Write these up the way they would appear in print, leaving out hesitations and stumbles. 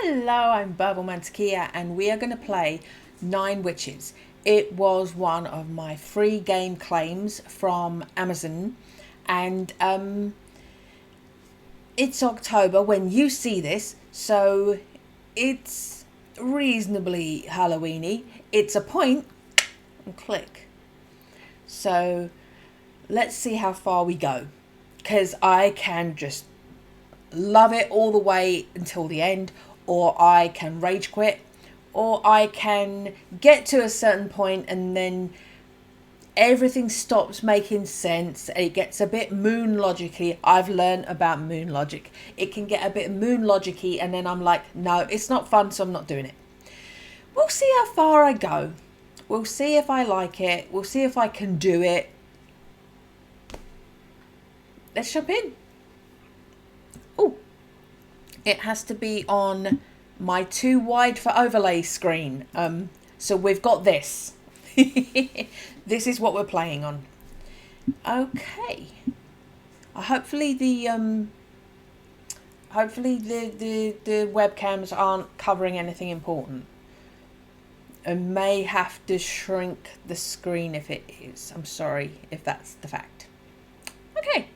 Hello, I'm Mantakia, and we are going to play Nine Witches. It was one of my free game claims from Amazon, and it's October when you see this, so it's reasonably Halloweeny. It's a point and click. So let's see how far we go, because I can just love it all the way until the end, or I can rage quit, or I can get to a certain point and then everything stops making sense. It gets a bit moon logicy. I've learned about moon logic. It can get a bit moon logicy, and then I'm like, no, it's not fun, so I'm not doing it. We'll see how far I go. We'll see if I like it. We'll see if I can do it. Let's jump in. Oh, it has to be on my too wide for overlay screen. So we've got this. This is what we're playing on. Okay. Hopefully the webcams aren't covering anything important. I may have to shrink the screen if it is. I'm sorry if that's the fact. Okay.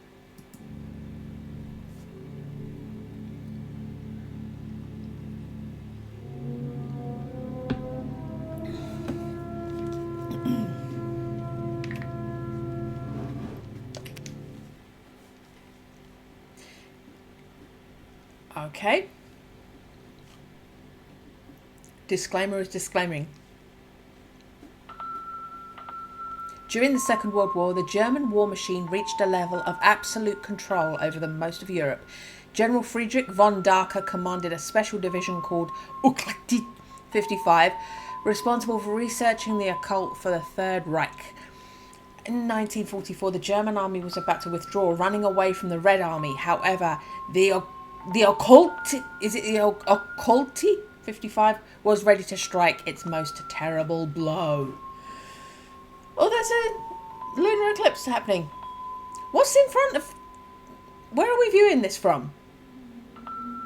Okay. Disclaimer is disclaiming. During the Second World War, the German war machine reached a level of absolute control over the most of Europe. General Friedrich von Darker commanded a special division called Uklati 55, responsible for researching the occult for the Third Reich. In 1944, the German army was about to withdraw, running away from the Red Army. However, the occulti 55 was ready to strike its most terrible blow. Oh, there's a lunar eclipse happening. What's in front of... Where are we viewing this from?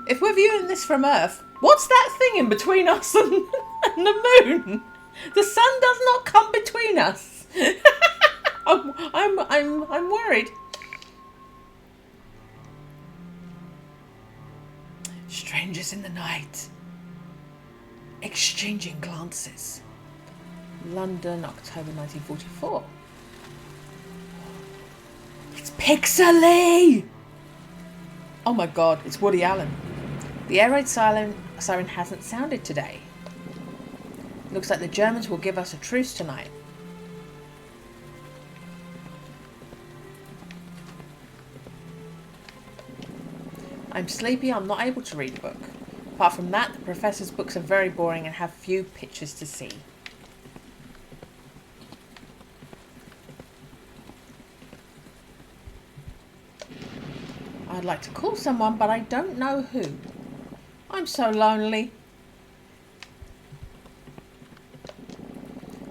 If we're viewing this from Earth, what's that thing in between us and the moon? The sun does not come between us. I'm worried. Strangers in the night, exchanging glances. London, October 1944. It's pixely! Oh my god, it's Woody Allen. The air raid siren hasn't sounded today. Looks like the Germans will give us a truce tonight. I'm sleepy, I'm not able to read a book. Apart from that, the professor's books are very boring and have few pictures to see. I'd like to call someone, but I don't know who. I'm so lonely.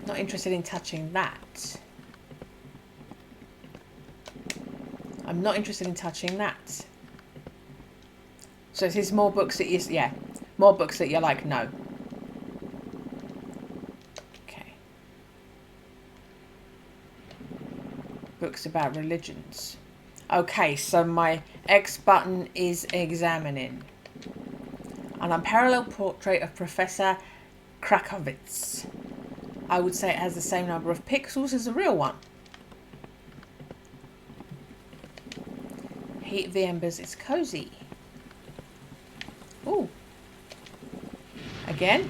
Not interested in touching that. I'm not interested in touching that. So it is more books that you... Yeah. More books that you're like, no. Okay. Books about religions. Okay, so my X button is examining. An unparalleled portrait of Professor Krakowitz. I would say it has the same number of pixels as the real one. Heat of the embers is cozy. Ooh. Again,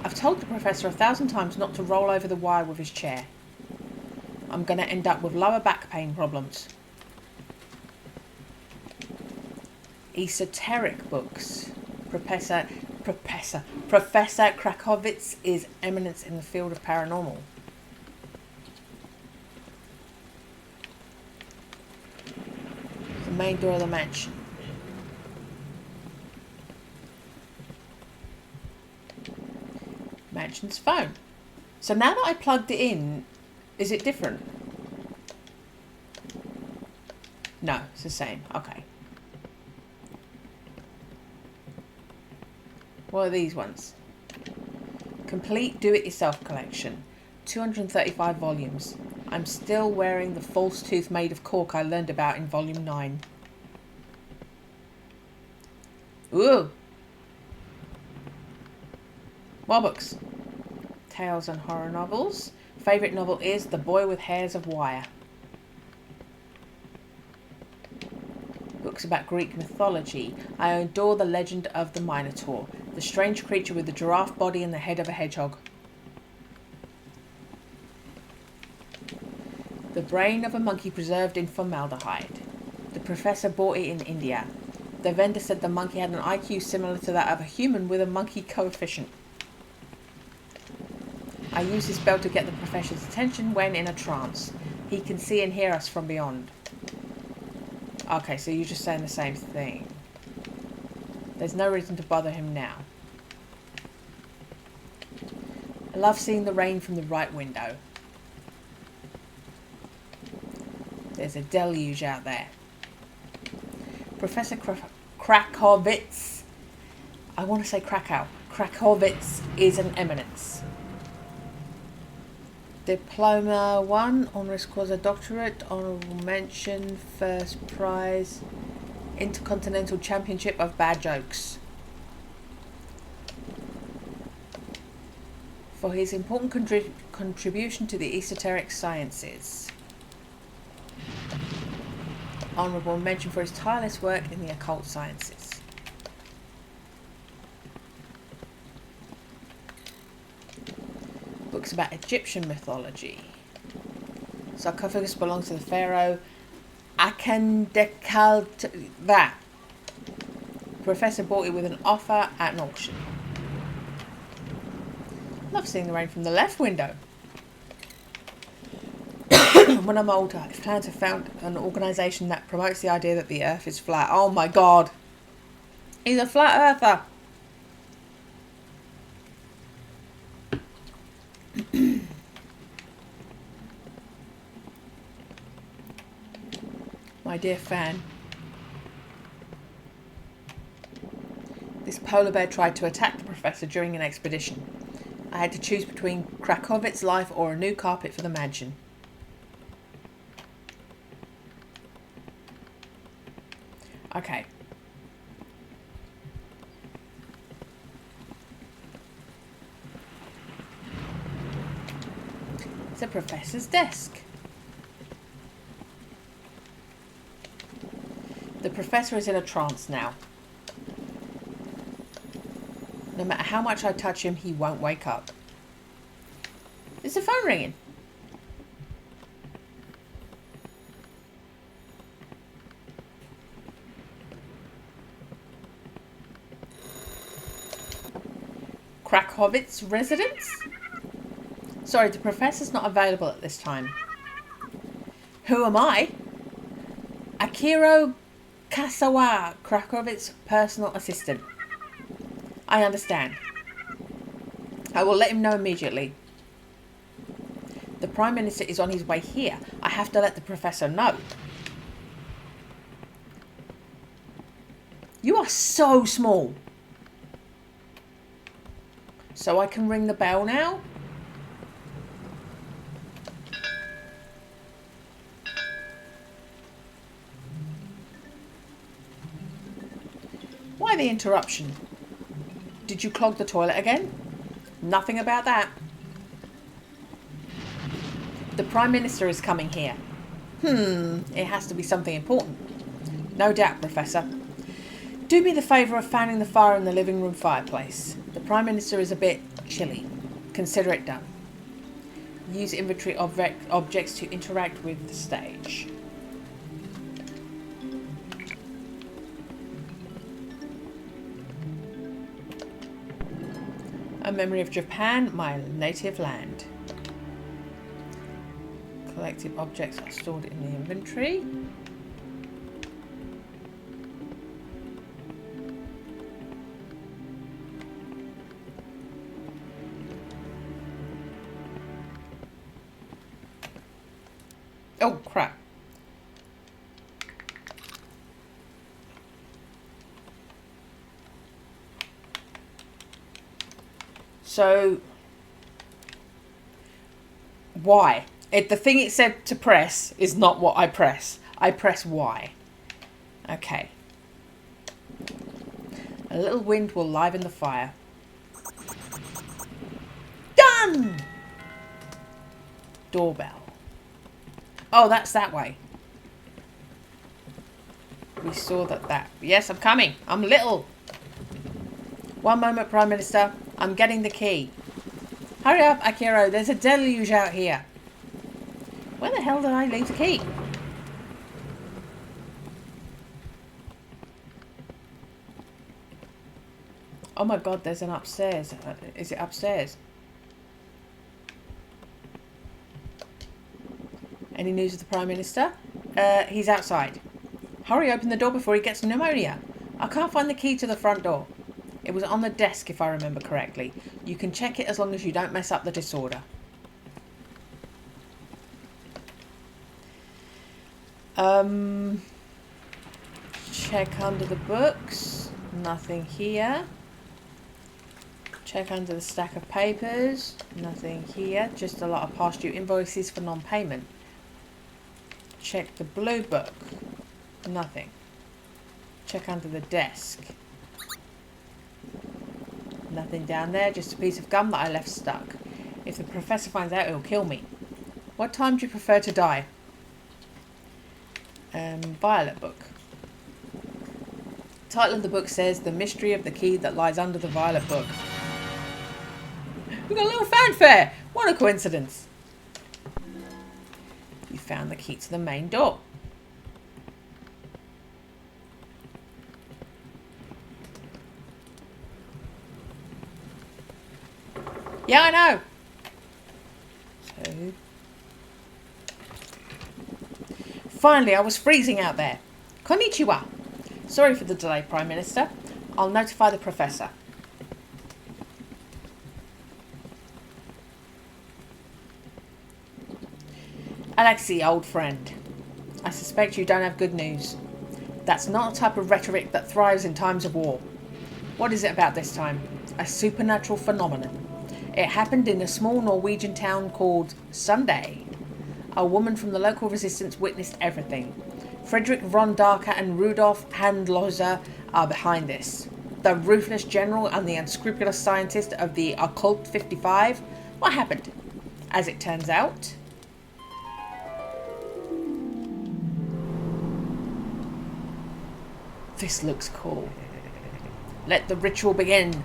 I've told the professor 1,000 times not to roll over the wire with his chair. I'm going to end up with lower back pain problems. Esoteric books. Professor Krakowitz is eminence in the field of paranormal. The main door of the mansion. Mansion's phone. So now that I plugged it in, is it different? No, it's the same. Okay. What are these ones? Complete do-it-yourself collection. 235 volumes. I'm still wearing the false tooth made of cork I learned about in volume 9. Ooh! More books. Tales and horror novels. Favourite novel is The Boy with Hairs of Wire. Books about Greek mythology. I adore the legend of the Minotaur, the strange creature with the giraffe body and the head of a hedgehog. The brain of a monkey preserved in formaldehyde. The professor bought it in India. The vendor said the monkey had an IQ similar to that of a human with a monkey coefficient. I use this bell to get the professor's attention when in a trance. He can see and hear us from beyond. Okay, so you're just saying the same thing. There's no reason to bother him now. I love seeing the rain from the right window. There's a deluge out there. Professor Krakowitz. I want to say Krakow. Krakowitz is an eminence. Diploma 1, honoris causa doctorate, honorable mention, first prize, Intercontinental Championship of Bad Jokes. For his important contribution to the esoteric sciences. Honourable mention for his tireless work in the occult sciences. Books about Egyptian mythology. Sarcophagus belongs to the pharaoh Akhenkhetalva. Professor bought it with an offer at an auction. Love seeing the rain from the left window. When I'm older, I plan to found an organisation that promotes the idea that the earth is flat. Oh my god. He's a flat earther. My dear fan. This polar bear tried to attack the professor during an expedition. I had to choose between Krakowitz's life or a new carpet for the mansion. Okay. It's the professor's desk. The professor is in a trance now. No matter how much I touch him, he won't wake up. Is the phone ringing? Krakowitz residence? Sorry, the professor's not available at this time. Who am I? Akiro Kasawa, Krakowitz's personal assistant. I understand. I will let him know immediately. The Prime Minister is on his way here. I have to let the Professor know. You are so small. So I can ring the bell now? Why the interruption? Did you clog the toilet again? Nothing about that. The Prime Minister is coming here. It has to be something important. No doubt, Professor. Do me the favour of fanning the fire in the living room fireplace. The Prime Minister is a bit chilly. Consider it done. Use inventory objects to interact with the stage. A memory of Japan, my native land. Collective objects are stored in the inventory. Oh, crap. So, why? The thing it said to press is not what I press. I press Y. Okay. A little wind will liven the fire. Done! Doorbell. Oh, that's that way. We saw that. Yes, I'm coming. I'm little. One moment, Prime Minister. I'm getting the key. Hurry up, Akiro. There's a deluge out here. Where the hell did I leave the key? Oh my god, there's an upstairs. Is it upstairs? Any news of the Prime Minister? He's outside. Hurry, open the door before he gets pneumonia. I can't find the key to the front door. It was on the desk, if I remember correctly. You can check it as long as you don't mess up the disorder. Check under the books. Nothing here. Check under the stack of papers. Nothing here. Just a lot of past due invoices for non-payment. Check the blue book. Nothing. Check under the desk. Nothing down there. Just a piece of gum that I left stuck. If the professor finds out, he'll kill me. What time do you prefer to die? Violet book. Title of the book says The Mystery of the Key That Lies Under the Violet Book. We've got a little fanfare. What a coincidence. You found the key to the main door. Yeah, I know. So, finally, I was freezing out there. Konnichiwa. Sorry for the delay, Prime Minister. I'll notify the professor. Alexei, old friend. I suspect you don't have good news. That's not a type of rhetoric that thrives in times of war. What is it about this time? A supernatural phenomenon. It happened in a small Norwegian town called Sunday. A woman from the local resistance witnessed everything. Frederick von Darker and Rudolf Handloser are behind this. The ruthless general and the unscrupulous scientist of the Occult 55. What happened? As it turns out, this looks cool. Let the ritual begin.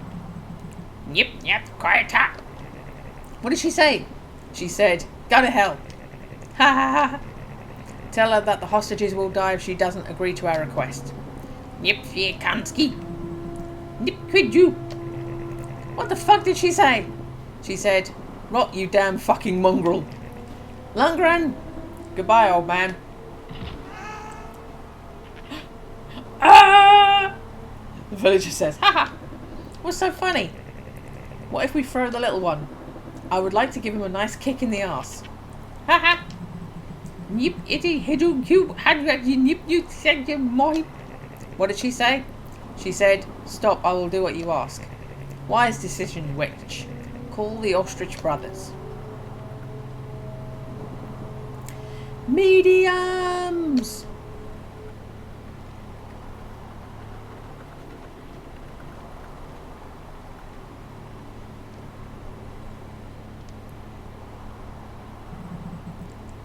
Yip, yap, quiet up. What did she say? She said, go to hell. Ha ha ha. Tell her that the hostages will die if she doesn't agree to our request. Yip, Kanski. Yip, could you? What the fuck did she say? She said, rot you damn fucking mongrel. Lundgren. Goodbye, old man. Ah! The villager says, haha. What's so funny? What if we throw the little one? I would like to give him a nice kick in the arse. Haha. Nip itty hidu cube had you nip you said your moi. What did she say? She said, stop, I will do what you ask. Wise decision, witch. Call the Ostrich brothers. Mediums!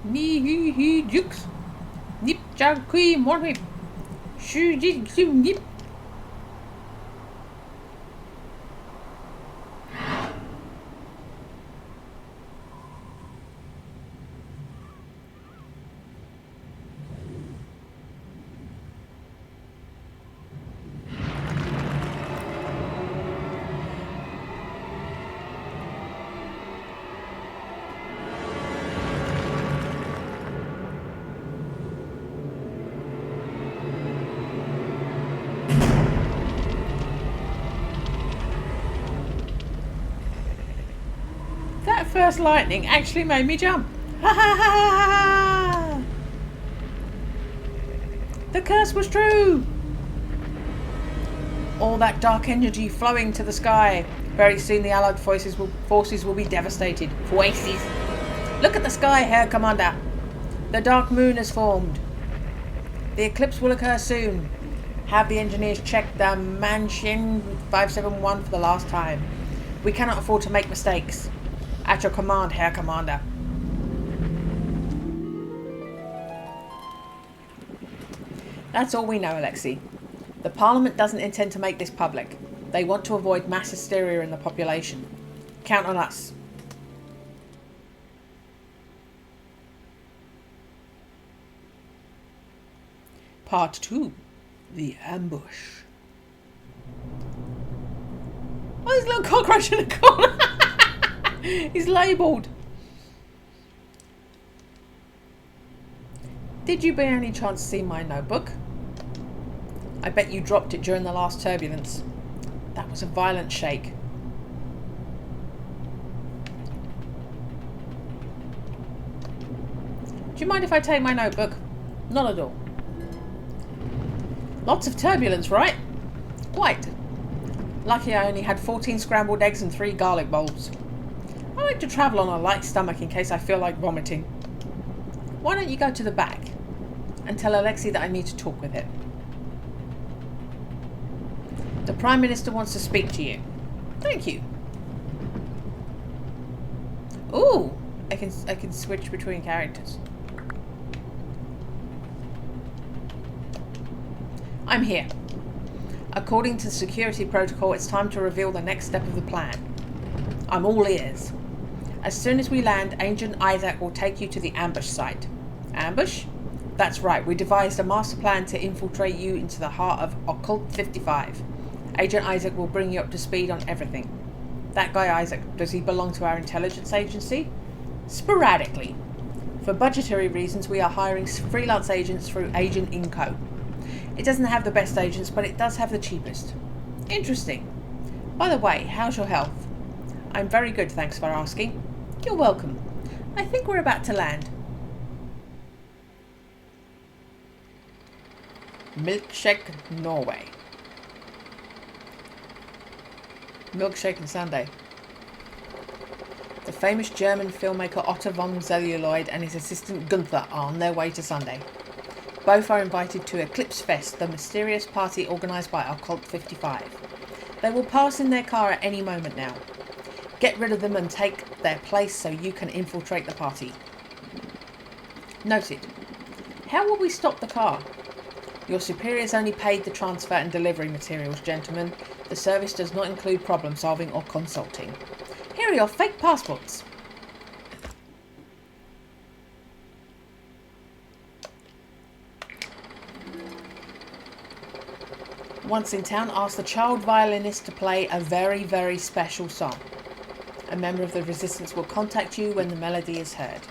Ni he jukes. Nip jagui morbi. Shu did nip. First lightning actually made me jump. Ha ha ha ha! The curse was true. All that dark energy flowing to the sky. Very soon the Allied forces will be devastated. Forces. Look at the sky, Herr Commander. The dark moon has formed. The eclipse will occur soon. Have the engineers check the Mansion 571 for the last time. We cannot afford to make mistakes. At your command, Herr Commander. That's all we know, Alexei. The Parliament doesn't intend to make this public. They want to avoid mass hysteria in the population. Count on us. Part 2. The ambush. Oh, there's a little cockroach in the corner. He's labelled. Did you by any chance see my notebook? I bet you dropped it during the last turbulence. That was a violent shake. Do you mind if I take my notebook? Not at all. Lots of turbulence, right? Quite. Lucky I only had 14 scrambled eggs and 3 garlic bowls. I like to travel on a light stomach in case I feel like vomiting. Why don't you go to the back and tell Alexei that I need to talk with him? The Prime Minister wants to speak to you. Thank you. Ooh, I can switch between characters. I'm here. According to the security protocol, it's time to reveal the next step of the plan. I'm all ears. As soon as we land, Agent Isaac will take you to the ambush site. Ambush? That's right, we devised a master plan to infiltrate you into the heart of Occult 55. Agent Isaac will bring you up to speed on everything. That guy Isaac, does he belong to our intelligence agency? Sporadically. For budgetary reasons, we are hiring freelance agents through Agent Inco. It doesn't have the best agents, but it does have the cheapest. Interesting. By the way, how's your health? I'm very good, thanks for asking. You're welcome. I think we're about to land. Milkshake, Norway. Milkshake and Sunday. The famous German filmmaker Otto von Celluloid and his assistant Gunther are on their way to Sunday. Both are invited to Eclipse Fest, the mysterious party organised by Occult 55. They will pass in their car at any moment now. Get rid of them and take their place so you can infiltrate the party. Noted. How will we stop the car? Your superiors only paid the transfer and delivery materials, gentlemen. The service does not include problem solving or consulting. Here are your fake passports. Once in town, ask the child violinist to play a very, very special song. A member of the resistance will contact you when the melody is heard.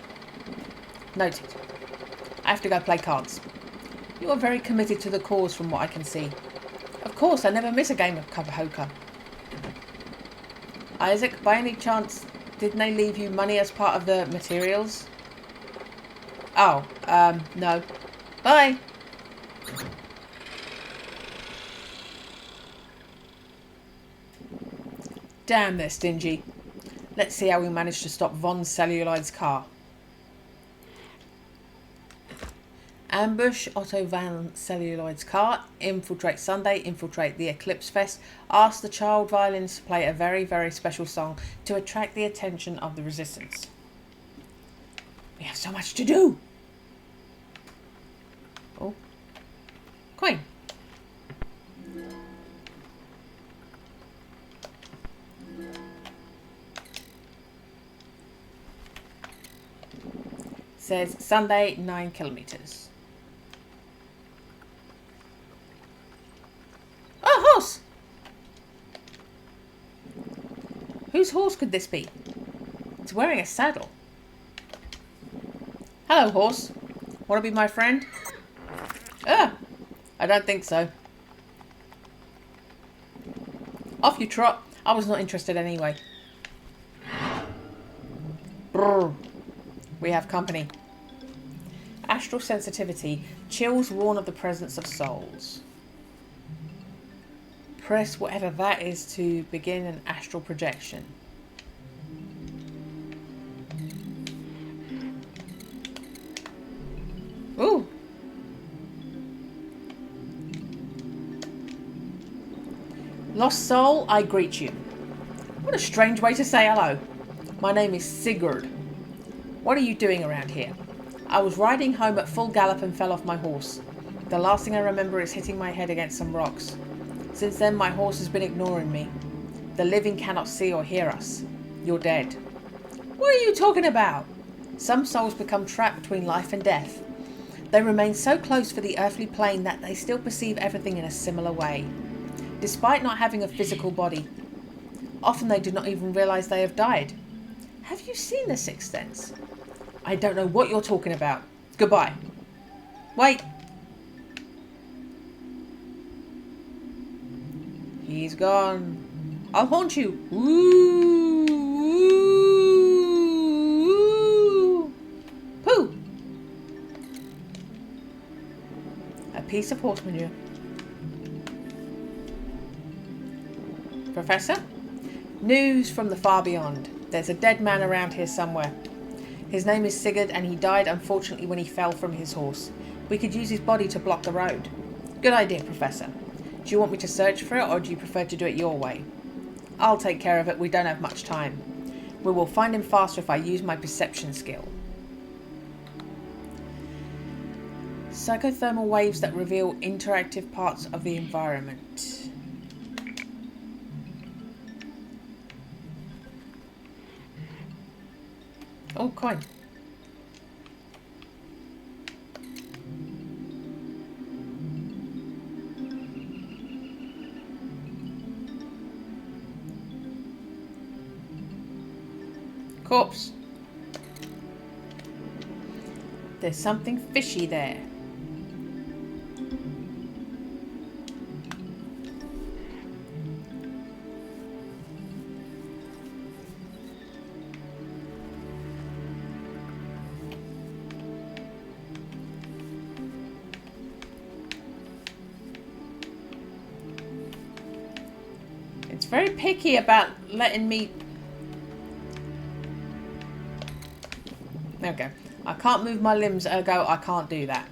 Noted. I have to go play cards. You are very committed to the cause from what I can see. Of course, I never miss a game of Kapahoka. Isaac, by any chance, didn't they leave you money as part of the materials? Oh, no. Bye! Damn, they're stingy. Let's see how we manage to stop Von Celluloid's car. Ambush Otto von Celluloid's car. Infiltrate Sunday. Infiltrate the Eclipse Fest. Ask the child violinist to play a very, very special song to attract the attention of the resistance. We have so much to do. Oh. Coin. Says Sunday 9 kilometers. Oh, horse! Whose horse could this be? It's wearing a saddle. Hello, horse. Want to be my friend? I don't think so. Off you trot. I was not interested anyway. Brrr. We have company. Astral sensitivity. Chills warn of the presence of souls. Press whatever that is to begin an astral projection. Ooh. Lost soul, I greet you. What a strange way to say hello. My name is Sigurd. What are you doing around here? I was riding home at full gallop and fell off my horse. The last thing I remember is hitting my head against some rocks. Since then, my horse has been ignoring me. The living cannot see or hear us. You're dead. What are you talking about? Some souls become trapped between life and death. They remain so close for the earthly plane that they still perceive everything in a similar way, despite not having a physical body. Often they do not even realize they have died. Have you seen the Sixth Sense? I don't know what you're talking about. Goodbye. Wait. He's gone. I'll haunt you. Ooh. Ooh. Pooh. A piece of horse manure. Professor? News from the far beyond. There's a dead man around here somewhere. His name is Sigurd and he died unfortunately when he fell from his horse. We could use his body to block the road. Good idea, Professor. Do you want me to search for it or do you prefer to do it your way? I'll take care of it. We don't have much time. We will find him faster if I use my perception skill. Psychothermal waves that reveal interactive parts of the environment. Oh, coin. Corpse. There's something fishy there. It's very picky about letting me... There we go. I can't move my limbs, ergo I can't do that.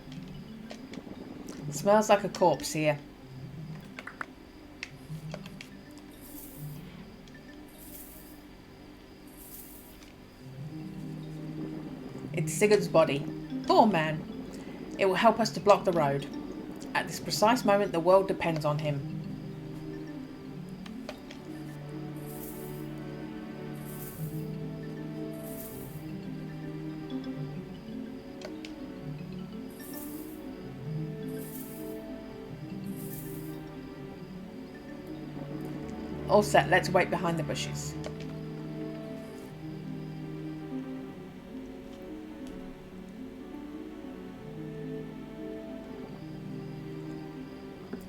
It smells like a corpse here. It's Sigurd's body. Poor man. It will help us to block the road. At this precise moment, the world depends on him. All set, let's wait behind the bushes.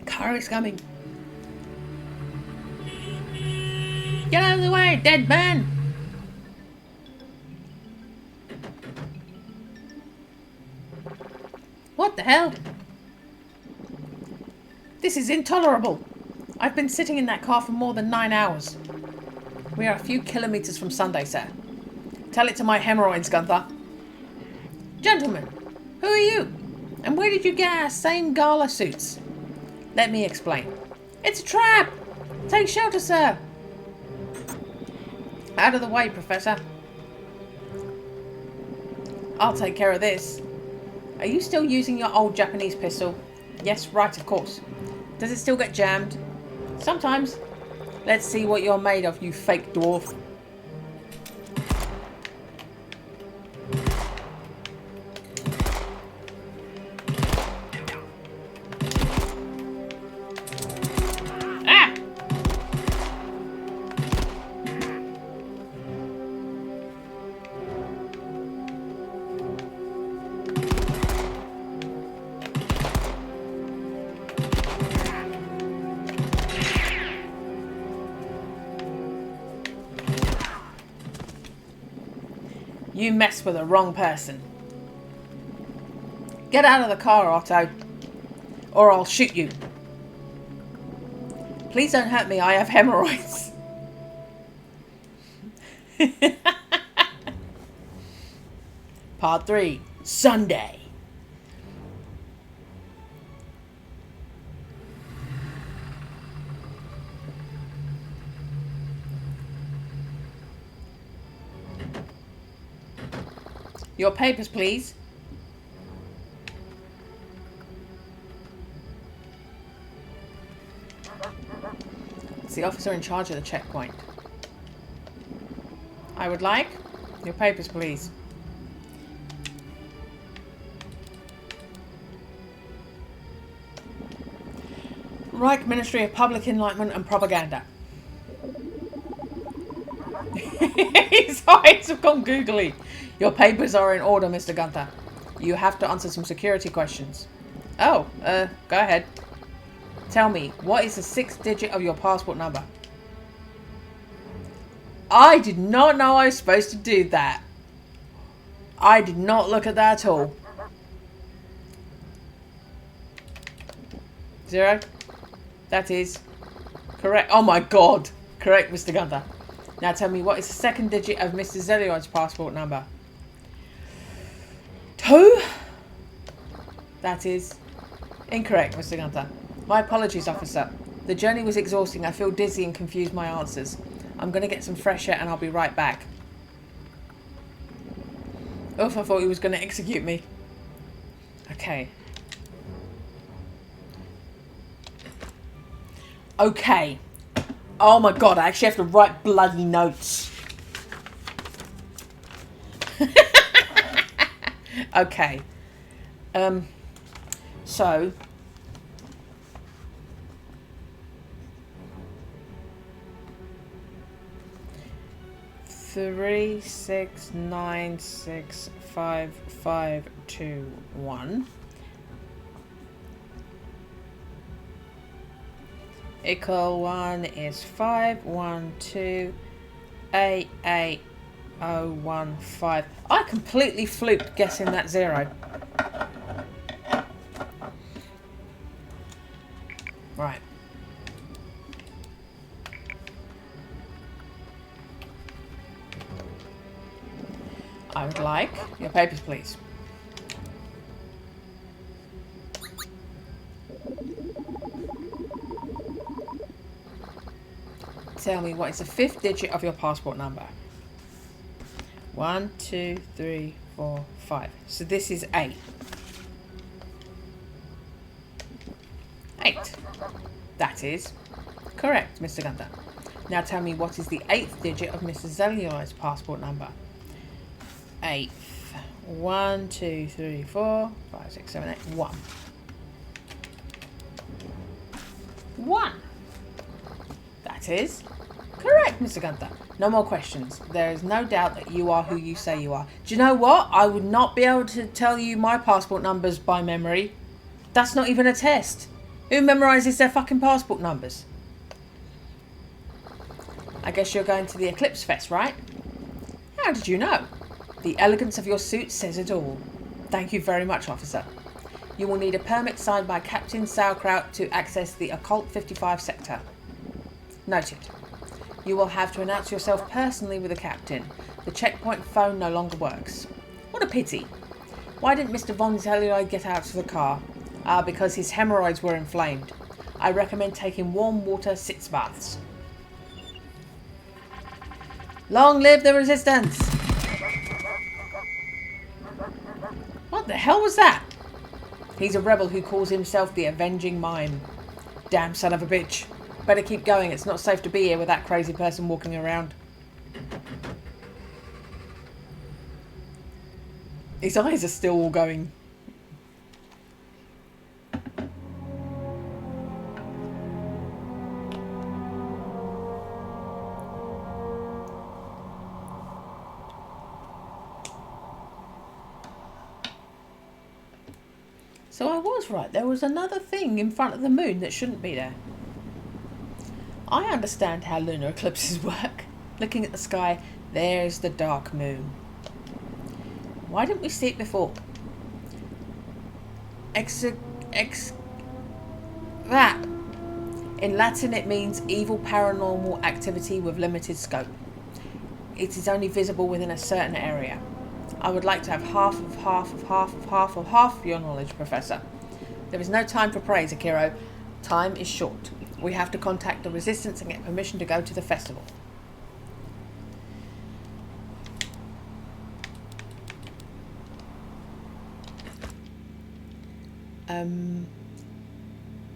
Car is coming. Get out of the way, dead man! What the hell? This is intolerable. I've been sitting in that car for more than 9 hours. We are a few kilometres from Sunday, sir. Tell it to my hemorrhoids, Gunther. Gentlemen, who are you? And where did you get our same gala suits? Let me explain. It's a trap! Take shelter, sir! Out of the way, Professor. I'll take care of this. Are you still using your old Japanese pistol? Yes, right, of course. Does it still get jammed? Sometimes. Let's see what you're made of, you fake dwarf. Ah! You messed with the wrong person. Get out of the car, Otto, or I'll shoot you. Please don't hurt me. I have hemorrhoids. Part 3. Sunday. Your papers, please. It's the officer in charge of the checkpoint. I would like your papers, please. Reich Ministry of Public Enlightenment and Propaganda. His eyes have gone googly. Your papers are in order, Mr. Gunther. You have to answer some security questions. Oh, go ahead. Tell me, what is the 6th digit of your passport number? I did not know I was supposed to do that. I did not look at that at all. 0. That is correct. Oh my god. Correct, Mr. Gunther. Now tell me, what is the 2nd digit of Mr. Zelioid's passport number? 2. That is incorrect, Mr. Gunther. My apologies, officer. The journey was exhausting. I feel dizzy and confused my answers. I'm going to get some fresh air and I'll be right back. Oof, I thought he was going to execute me. Okay. Okay. Oh my god, I actually have to write bloody notes. Okay. So... 3, 6, 9, 6, 5, 5, 2, 1. Equal 1 is 5, 1, 2, 8, 8, 0, 1, 5. I completely fluked guessing that 0. Right. I would like your papers, please. Tell me, what is the 5th digit of your passport number? 1, 2, 3, 4, 5. So this is 8. 8. That is correct, Mr. Gunther. Now tell me, what is the 8th digit of Mr. Zelioid's passport number? 8th. 1, 2, 3, 4, 5, 6, 7, 8. 1. 1. That is correct, Mr. Gunther. No more questions. There is no doubt that you are who you say you are. Do you know what? I would not be able to tell you my passport numbers by memory. That's not even a test. Who memorises their fucking passport numbers? I guess you're going to the Eclipse Fest, right? How did you know? The elegance of your suit says it all. Thank you very much, officer. You will need a permit signed by Captain Sauerkraut to access the Occult 55 sector. Noted. You will have to announce yourself personally with the captain. The checkpoint phone no longer works. What a pity. Why didn't Mr. von Zelioid get out of the car? Because his hemorrhoids were inflamed. I recommend taking warm water sitz baths. Long live the resistance! What the hell was that? He's a rebel who calls himself the Avenging Mime. Damn son of a bitch. Better keep going. It's not safe to be here with that crazy person walking around. His eyes are still all going. So I was right. There was another thing in front of the moon that shouldn't be there. I understand how lunar eclipses work. Looking at the sky, there's the dark moon. Why didn't we see it before? That. In Latin, it means evil paranormal activity with limited scope. It is only visible within a certain area. I would like to have half of half of half of half of half your knowledge, Professor. There is no time for praise, Akiro. Time is short. We have to contact the Resistance and get permission to go to the festival.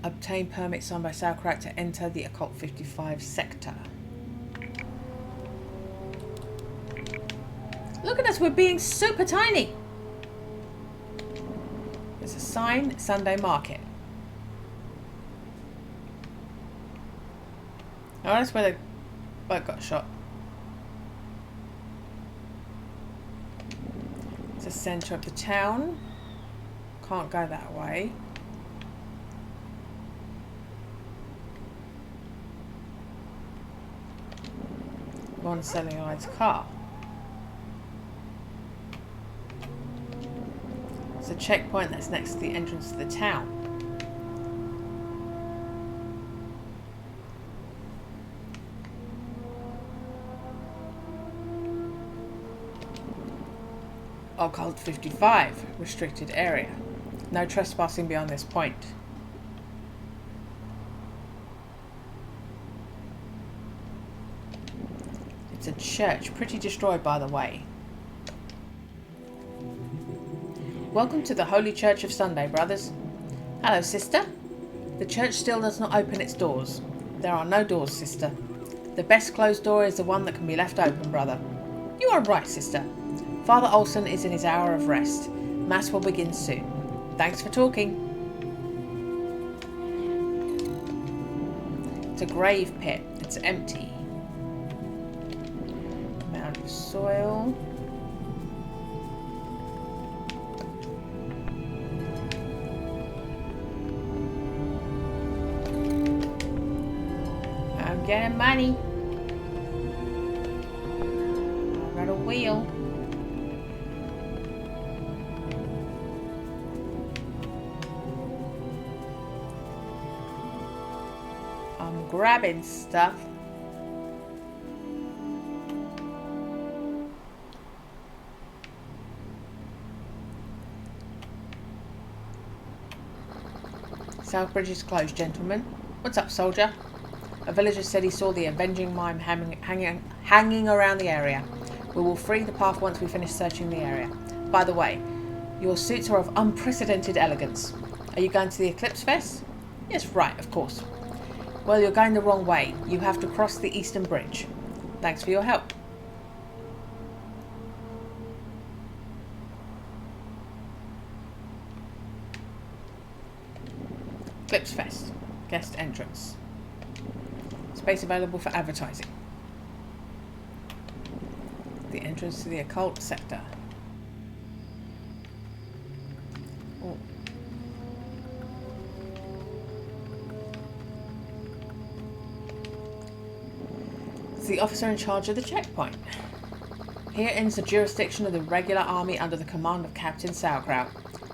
Obtain permit signed by Sauerkraut to enter the Occult 55 sector. Look at us, we're being super tiny. There's a sign, Sunday market. Oh, that's where the boat got shot. It's the centre of the town. Can't go that way. One cellulite car. It's a checkpoint that's next to the entrance to the town. Occult 55, restricted area. No trespassing beyond this point. It's a church, pretty destroyed by the way. Welcome to the Holy Church of Sunday, brothers. Hello, sister. The church still does not open its doors. There are no doors, sister. The best closed door is the one that can be left open, brother. You are right, sister. Father Olson is in his hour of rest. Mass will begin soon. Thanks for talking. It's a grave pit. It's empty. Mound of soil. I'm getting money. I got a wheel. I'm grabbing stuff. South Bridge is closed, gentlemen. What's up, soldier? A villager said he saw the avenging mime hanging around the area. We will free the path once we finish searching the area. By the way, your suits are of unprecedented elegance. Are you going to the Eclipse Fest? Yes, right, of course. Well, you're going the wrong way. You have to cross the Eastern Bridge. Thanks for your help. Eclipse Fest. Guest entrance. Space available for advertising. The entrance to the occult sector. Oh. It's the officer in charge of the checkpoint. Here ends the jurisdiction of the regular army under the command of Captain Sauerkraut.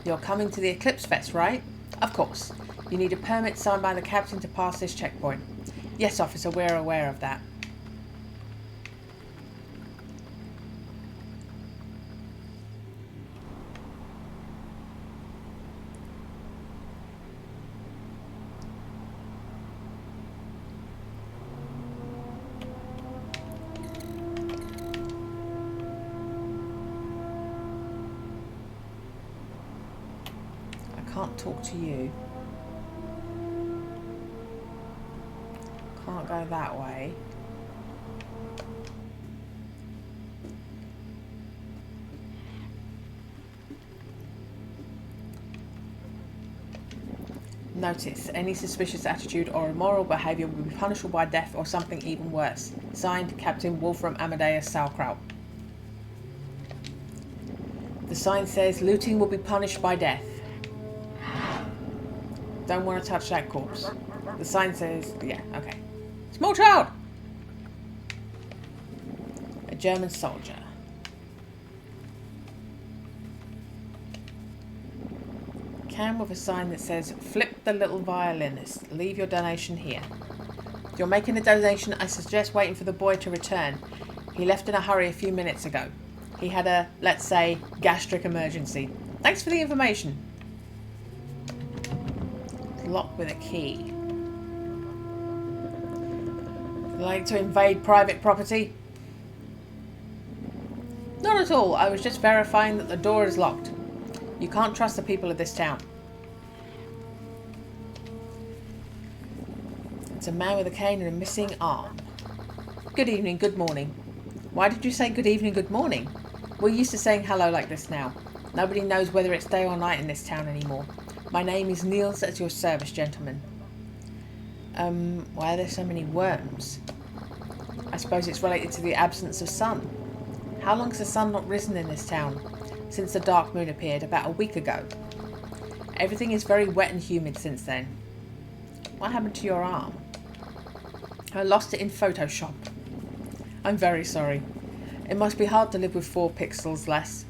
You're coming to the Eclipse Fest, right? Of course. You need a permit signed by the captain to pass this checkpoint. Yes, officer, we're aware of that. I can't talk to you. Can't go that way. Notice, any suspicious attitude or immoral behaviour will be punishable by death or something even worse. Signed, Captain Wolfram Amadeus Sauerkraut. The sign says, looting will be punished by death. Don't want to touch that corpse. The sign says, yeah, okay. Small child! A German soldier. can with a sign that says, "Flip the little violinist. Leave your donation here." If you're making a donation, I suggest waiting for the boy to return. He left in a hurry a few minutes ago. He had a, let's say, gastric emergency. Thanks for the information. It's locked with a key. Like to invade private property? Not at all. I was just verifying that the door is locked. You can't trust the people of this town. It's a man with a cane and a missing arm. Good evening, good morning. Why did you say good evening, good morning? We're used to saying hello like this now. Nobody knows whether it's day or night in this town anymore. My name is Niels, at your service, gentlemen. Why are there so many worms? I suppose it's related to the absence of sun. How long has the sun not risen in this town? Since the dark moon appeared about a week ago. Everything is very wet and humid since then. What happened to your arm? I lost it in Photoshop. I'm very sorry. It must be hard to live with 4 pixels less.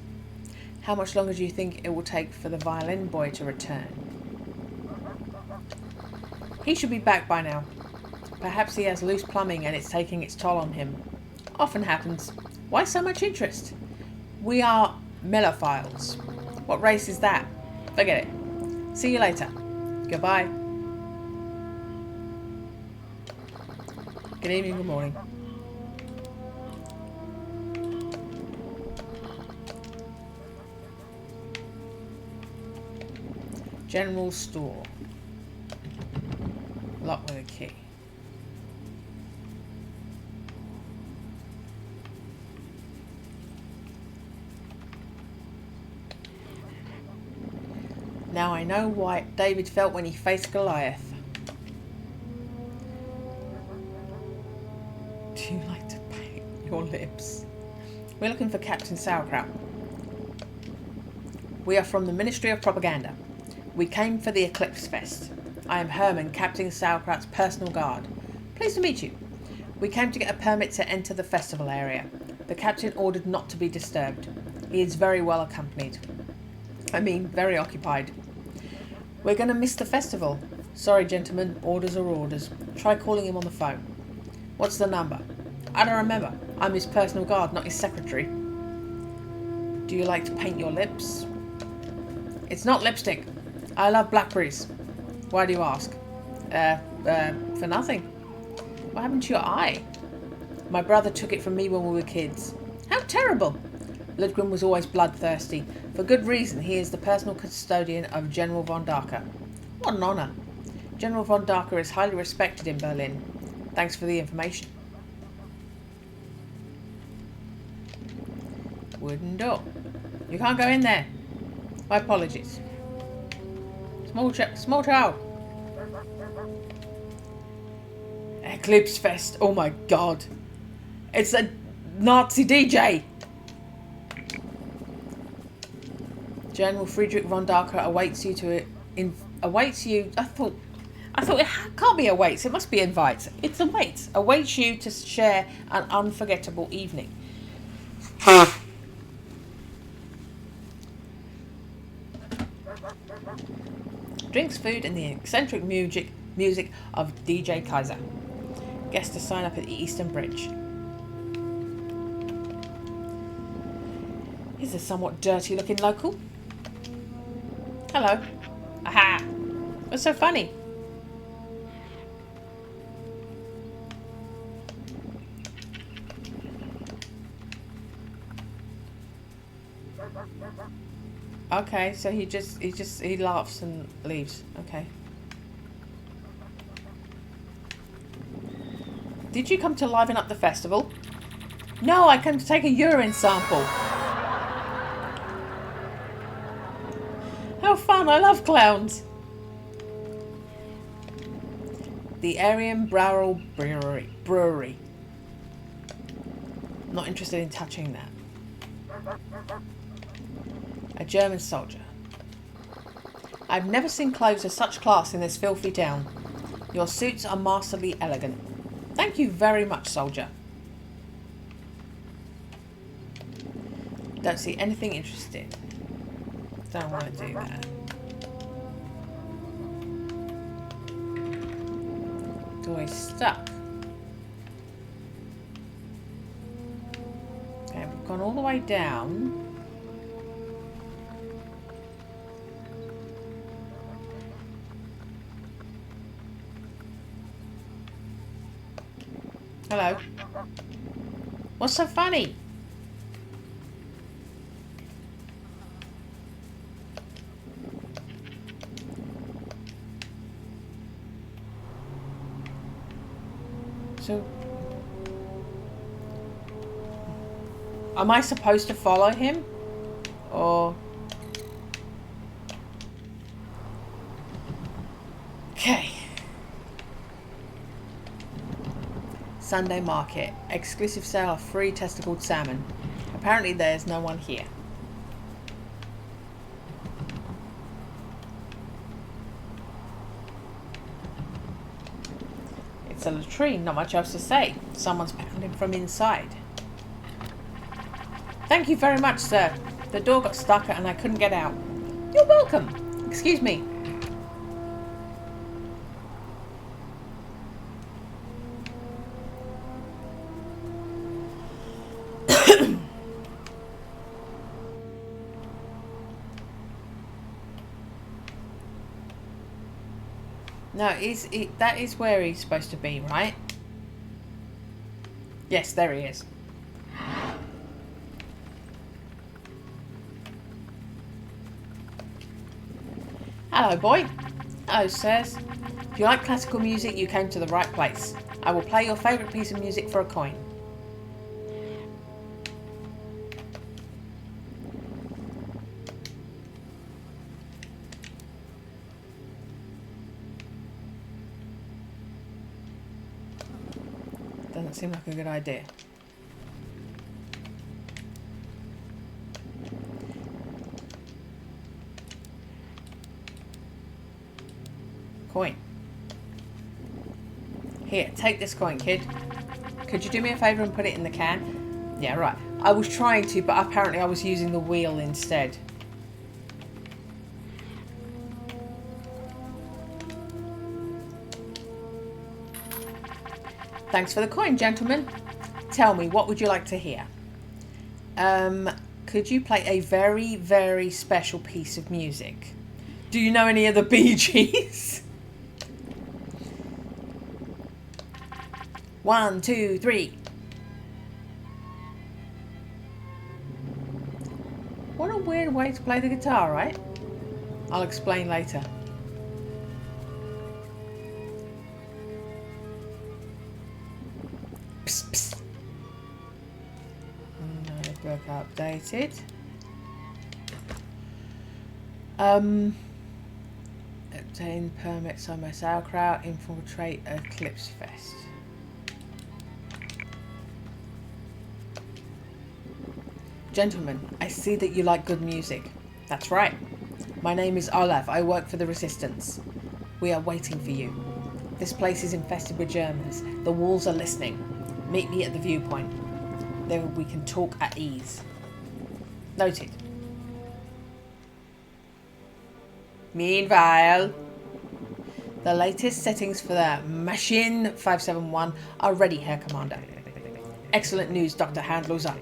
How much longer do you think it will take for the violin boy to return? He should be back by now. Perhaps he has loose plumbing and it's taking its toll on him. Often happens. Why so much interest? We are mellophiles. What race is that? Forget it. See you later. Goodbye. Good evening, good morning. General store. Locked with a key. Now I know why David felt when he faced Goliath. Do you like to paint your lips? We're looking for Captain Sauerkraut. We are from the Ministry of Propaganda. We came for the Eclipse Fest. I am Herman, Captain Sauerkraut's personal guard. Pleased to meet you. We came to get a permit to enter the festival area. The captain ordered not to be disturbed. He is very well accompanied. I mean, very occupied. We're going to miss the festival. Sorry, gentlemen. Orders are orders. Try calling him on the phone. What's the number? I don't remember. I'm his personal guard, not his secretary. Do you like to paint your lips? It's not lipstick. I love blackberries. Why do you ask? For nothing. What happened to your eye? My brother took it from me when we were kids. How terrible! Ludgren was always bloodthirsty. For good reason, he is the personal custodian of General von Darker. What an honour. General von Darker is highly respected in Berlin. Thanks for the information. Wooden door. You can't go in there. My apologies. Small child. Eclipse Fest. Oh my god. It's a Nazi DJ. General Friedrich von Darker awaits you to awaits you. I thought it can't be awaits. It must be invites. It's awaits. Awaits you to share an unforgettable evening. Drinks, food, and the eccentric music of DJ Kaiser. Guests to sign up at the Eastern Bridge. Here's a somewhat dirty-looking local. Hello. Aha! What's so funny? Okay, so he laughs and leaves. Okay. Did you come to liven up the festival? No, I came to take a urine sample. How fun, I love clowns. The Aryan Brauerl Brewery. Not interested in touching that. A German soldier. I've never seen clothes of such class in this filthy town. Your suits are masterly elegant. Thank you very much, soldier. Don't see anything interesting. Don't want to do that. always stuck. Okay, we've gone all the way down. Hello. What's so funny? So, am I supposed to follow him? Or... Okay. Sunday market. Exclusive sale of free testicled salmon. Apparently there's no one here. It's a latrine, not much else to say. Someone's pounding from inside. Thank you very much, sir. The door got stuck and I couldn't get out. You're welcome. Excuse me. No, that is where he's supposed to be, right? Yes, there he is. Hello, boy. Hello, sirs. If you like classical music, you came to the right place. I will play your favourite piece of music for a coin. Doesn't seem like a good idea. Coin. Here, take this coin, kid. Could you do me a favour and put it in the can? Yeah, right. I was trying to, but apparently I was using the wheel instead. Thanks for the coin, gentlemen. Tell me, what would you like to hear? Could you play a very, very special piece of music? Do you know any of the Bee Gees? 1, 2, 3. What a weird way to play the guitar, right? I'll explain later. Psst, psst. Notebook updated. Obtain permits on my sauerkraut, infiltrate Eclipse Fest. Gentlemen, I see that you like good music. That's right. My name is Olaf. I work for the Resistance. We are waiting for you. This place is infested with Germans. The walls are listening. Meet me at the viewpoint. There we can talk at ease. Noted. Meanwhile, the latest settings for the Machine 571 are ready, Herr Commander. Excellent news, Dr. Handloser.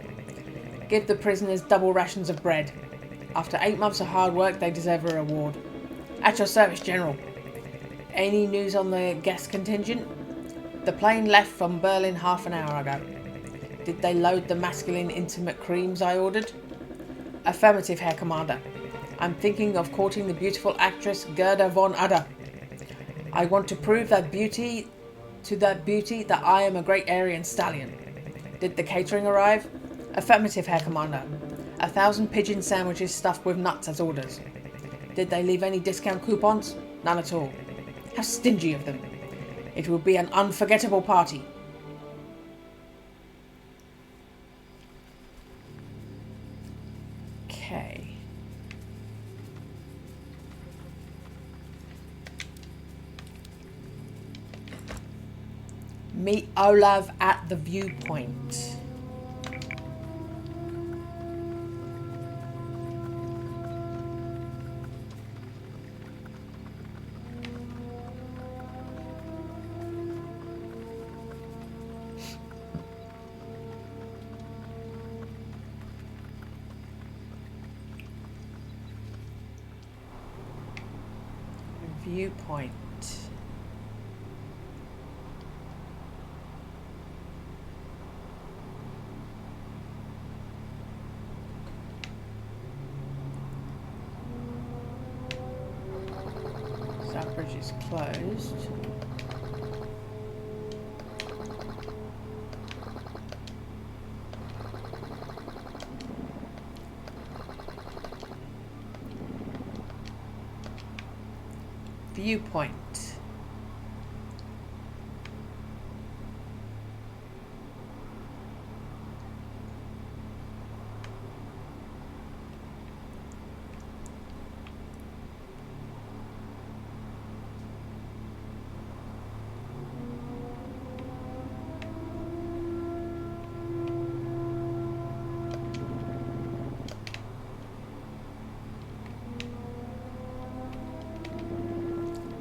Give the prisoners double rations of bread. After 8 months of hard work, they deserve a reward. At your service, General. Any news on the guest contingent? The plane left from Berlin half an hour ago. Did they load the masculine intimate creams I ordered? Affirmative, Herr Commander. I'm thinking of courting the beautiful actress Gerda von Adder. I want to prove that beauty that I am a great Aryan stallion. Did the catering arrive? Affirmative, Herr Commander. 1,000 pigeon sandwiches stuffed with nuts as orders. Did they leave any discount coupons? None at all. How stingy of them. It will be an unforgettable party. Okay. Meet Olav at the viewpoint. Viewpoint. That bridge is closed. Viewpoint.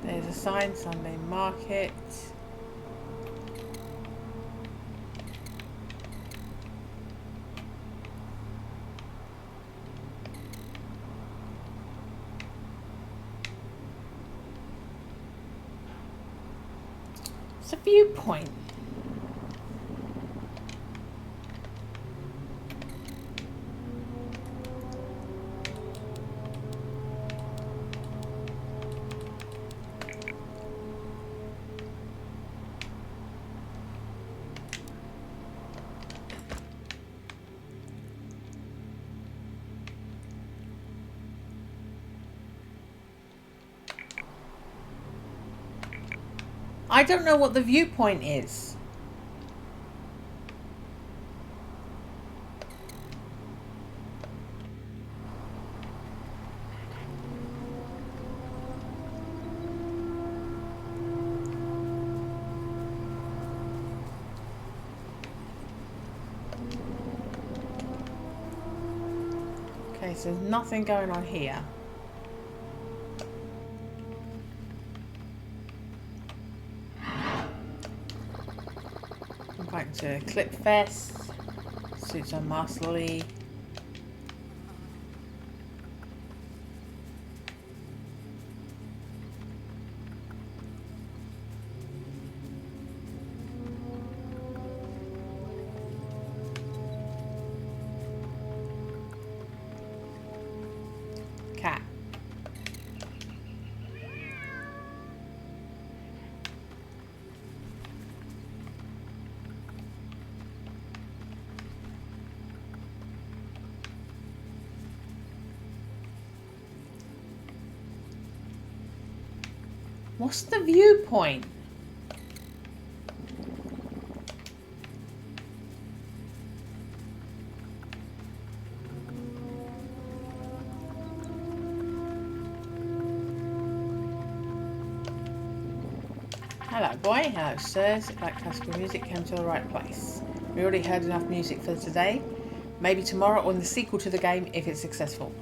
There's a sign, Sunday Market. It's a viewpoint. I don't know what the viewpoint is. Okay, so there's nothing going on here. I'm back to Clip Fest. Suits on Masterly. Cat. What's the viewpoint? Hello boy, hello sirs. If like classical music, came to the right place. We already heard enough music for today. Maybe tomorrow or in the sequel to the game if it's successful.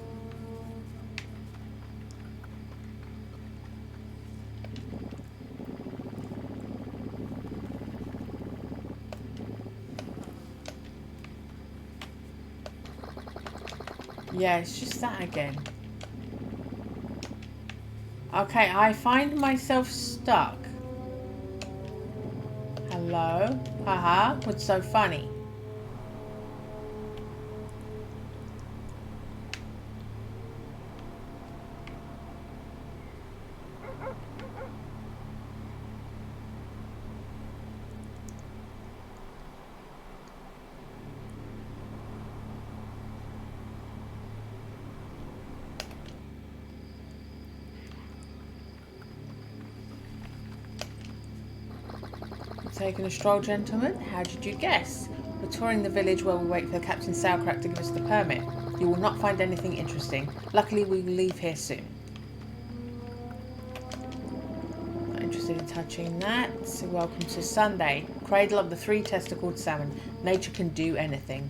Yeah, it's just that again. Okay, I find myself stuck. Hello? Haha, what's so funny? Taking a stroll, gentlemen? How did you guess? We're touring the village while we wait for Captain Sauerkraut to give us the permit. You will not find anything interesting. Luckily, we will leave here soon. Not interested in touching that. So welcome to Sunday. Cradle of the three-testicled salmon. Nature can do anything.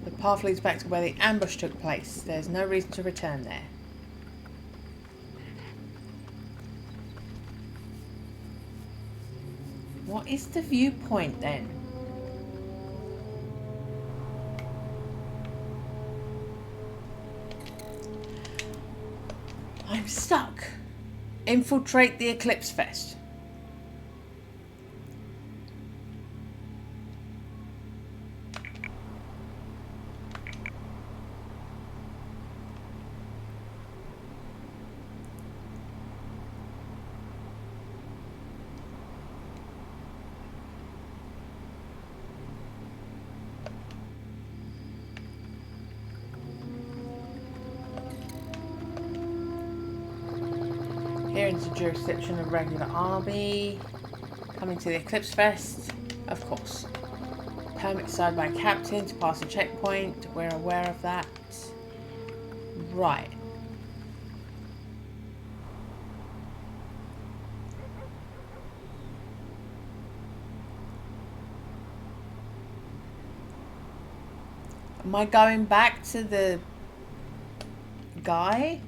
The path leads back to where the ambush took place. There's no reason to return there. What is the viewpoint then? I'm stuck. Infiltrate the Eclipse Fest. Here into the jurisdiction of regular army. Coming to the Eclipse Fest, of course. Permit signed by captain to pass a checkpoint. We're aware of that. Right. Am I going back to the guy?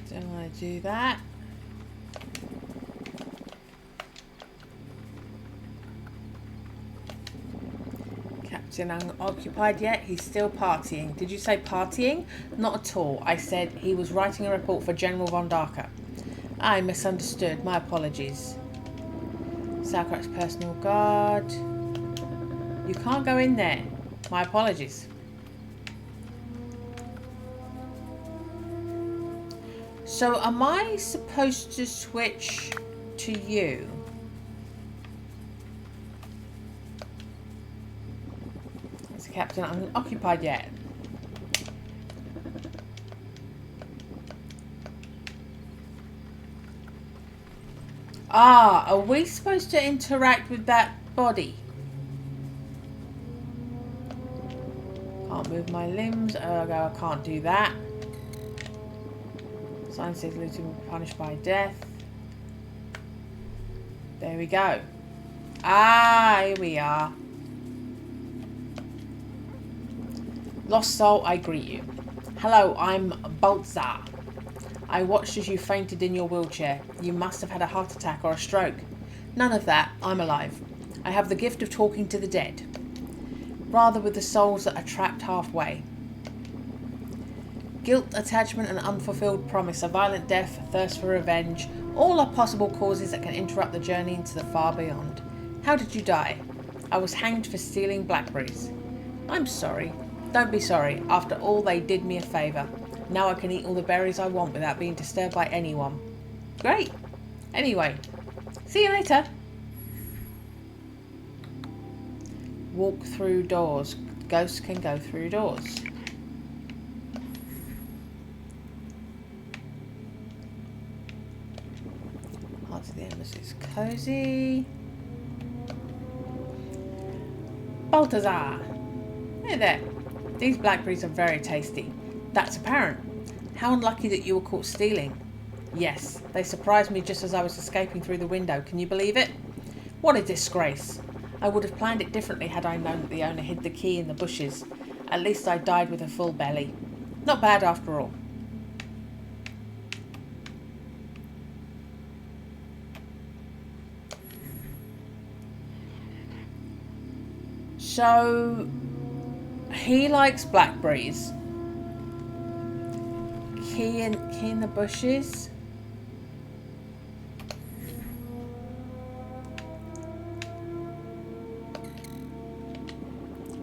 Don't want to do that. Captain unoccupied yet? He's still partying. Did you say partying? Not at all. I said he was writing a report for General von Darker. I misunderstood. My apologies. Sauerkraut's personal guard. You can't go in there. My apologies. So am I supposed to switch to you? As a captain, I'm occupied yet. Ah, are we supposed to interact with that body? Can't move my limbs. Ergo, I can't do that. Sign says looting will be punished by death. There we go. Ah, here we are. Lost soul, I greet you. Hello, I'm Baltzar. I watched as you fainted in your wheelchair. You must have had a heart attack or a stroke. None of that. I'm alive. I have the gift of talking to the dead. Rather with the souls that are trapped halfway. Guilt, attachment and unfulfilled promise, a violent death, thirst for revenge, all are possible causes that can interrupt the journey into the far beyond. How did you die? I was hanged for stealing blackberries. I'm sorry. Don't be sorry. After all, they did me a favour. Now I can eat all the berries I want without being disturbed by anyone. Great. Anyway, see you later. Walk through doors. Ghosts can go through doors. Heart of the Embers is cozy. Balthazar. Hey there. These blackberries are very tasty. That's apparent. How unlucky that you were caught stealing. Yes, they surprised me just as I was escaping through the window. Can you believe it? What a disgrace. I would have planned it differently had I known that the owner hid the key in the bushes. At least I died with a full belly. Not bad after all. So, he likes blackberries. Key in the bushes.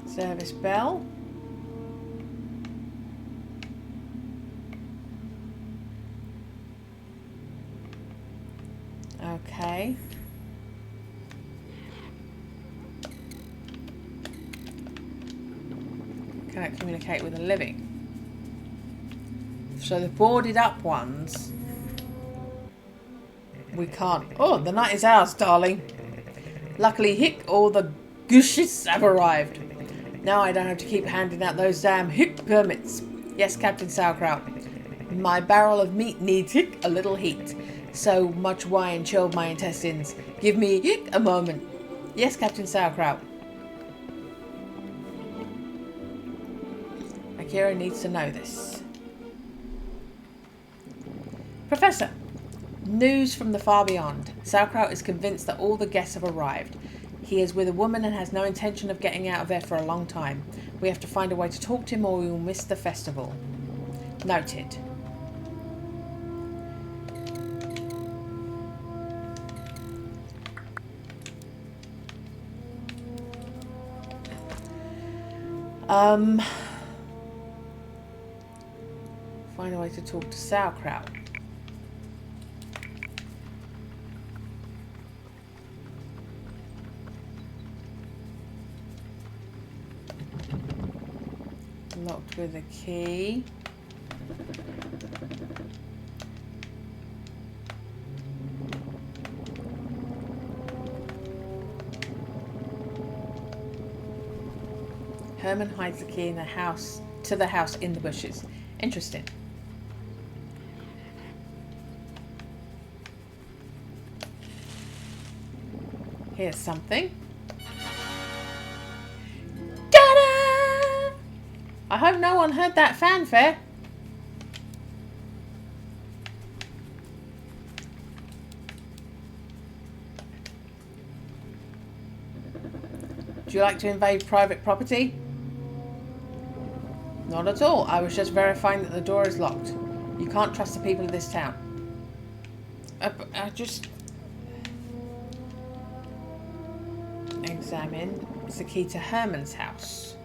Service bell. Okay. Cannot communicate with the living. So the boarded up ones, we can't. Oh, the night is ours, darling. Luckily, hick, all the gushes have arrived. Now I don't have to keep handing out those damn hick permits. Yes, Captain Sauerkraut. My barrel of meat needs hick a little heat. So much wine chilled my intestines. Give me hick a moment. Yes, Captain Sauerkraut. Kira needs to know this. Professor, news from the far beyond. Sauerkraut is convinced that all the guests have arrived. He is with a woman and has no intention of getting out of there for a long time. We have to find a way to talk to him or we will miss the festival. Noted. Find a way to talk to Sauerkraut. Locked with a key. Herman hides the key in the house in the bushes. Interesting. Here's something. Ta-da! I hope no one heard that fanfare. Do you like to invade private property? Not at all. I was just verifying that the door is locked. You can't trust the people of this town. I just... Examine. It's the key to Herman's house.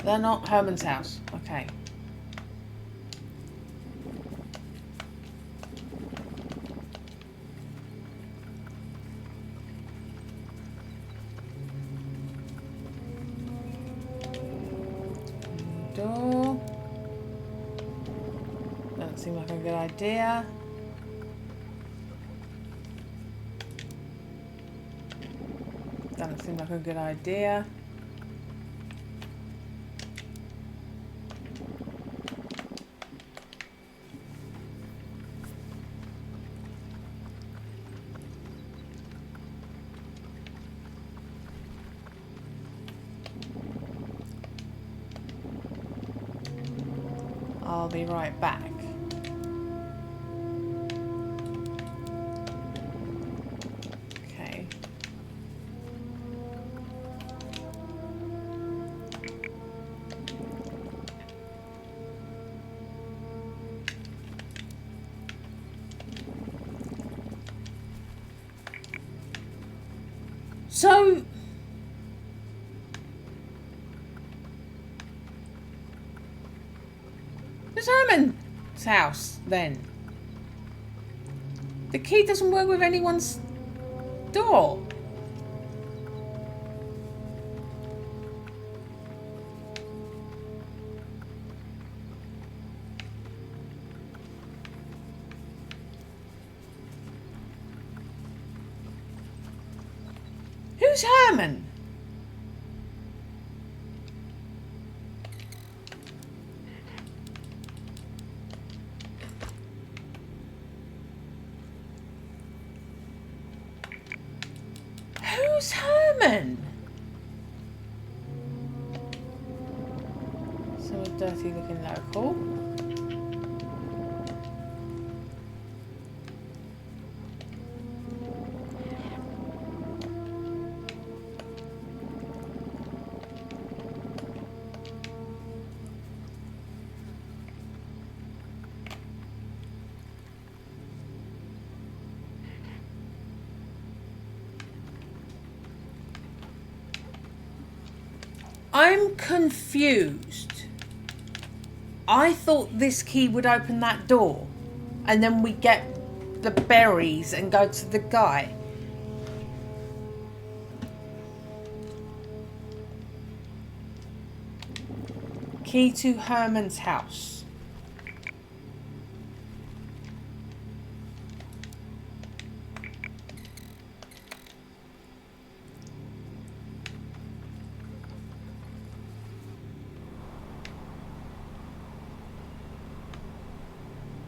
They're not Herman's house. Okay. Door. Doesn't seem like a good idea. Doesn't seem like a good idea. I'll be right back. Okay. So it's Herman's house, then. The key doesn't work with anyone's door. Who's Herman? Who's Herman? So a dirty looking local. I'm confused. I thought this key would open that door and then we get the berries and go to the guy. Key to Herman's house.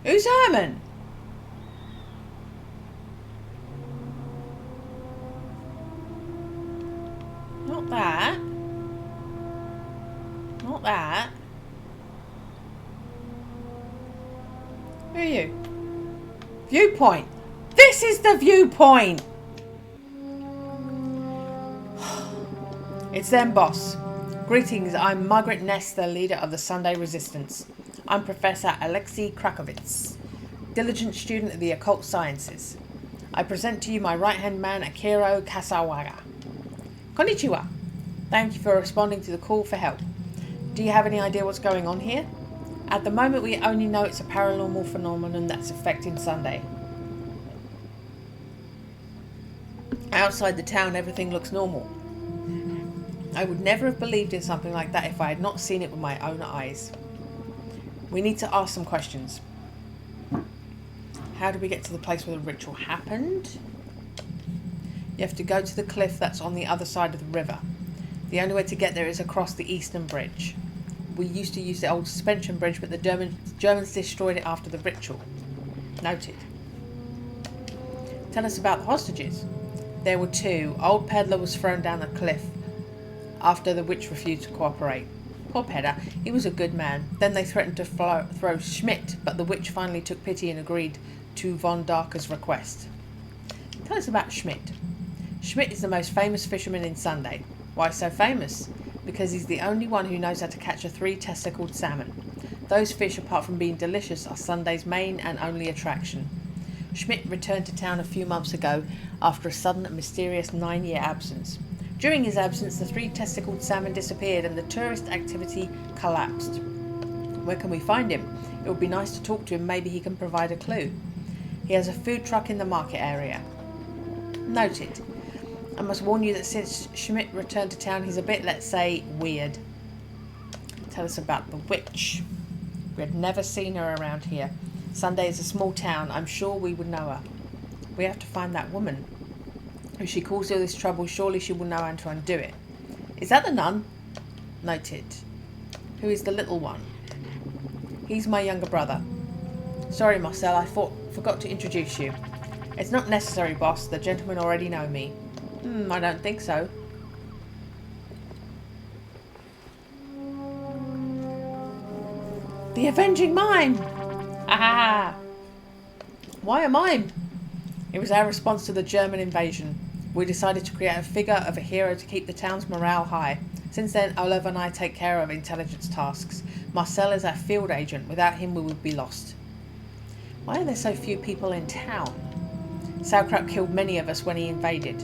Who's Herman? at... Who are you? Viewpoint. This is the viewpoint. It's them, boss. Greetings, I'm Margaret Ness, the leader of the Sunday Resistance. I'm Professor Alexei Krakovitz, diligent student of the occult sciences. I present to you my right-hand man, Akiro Kasawaga. Konnichiwa. Thank you for responding to the call for help. Do you have any idea what's going on here? At the moment, we only know it's a paranormal phenomenon that's affecting Sunday. Outside the town, everything looks normal. I would never have believed in something like that if I had not seen it with my own eyes. We need to ask some questions. How do we get to the place where the ritual happened? You have to go to the cliff that's on the other side of the river. The only way to get there is across the eastern bridge. We used to use the old suspension bridge, but the Germans destroyed it after the ritual. Noted. Tell us about the hostages. There were two. Old Peddler was thrown down the cliff after the witch refused to cooperate. Poor Pedder, he was a good man. Then they threatened to throw Schmidt, but the witch finally took pity and agreed to von Darker's request. Tell us about Schmidt. Schmidt is the most famous fisherman in Sunday. Why so famous? Because he's the only one who knows how to catch a 3-testicled salmon. Those fish, apart from being delicious, are Sunday's main and only attraction. Schmidt returned to town a few months ago after a sudden and mysterious 9-year absence. During his absence, the 3-testicled salmon disappeared and the tourist activity collapsed. Where can we find him? It would be nice to talk to him. Maybe he can provide a clue. He has a food truck in the market area. Noted. I must warn you that since Schmidt returned to town, he's a bit, let's say, weird. Tell us about the witch. We had never seen her around here. Sunday is a small town. I'm sure we would know her. We have to find that woman. If she caused all this trouble, surely she will know how to undo it. Is that the nun? Noted. Who is the little one? He's my younger brother. Sorry, Marcel, I forgot to introduce you. It's not necessary, boss. The gentlemen already know me. I don't think so. The Avenging Mime! Ah! Why a mime? It was our response to the German invasion. We decided to create a figure of a hero to keep the town's morale high. Since then, Oliver and I take care of intelligence tasks. Marcel is our field agent. Without him, we would be lost. Why are there so few people in town? Sauerkraut killed many of us when he invaded.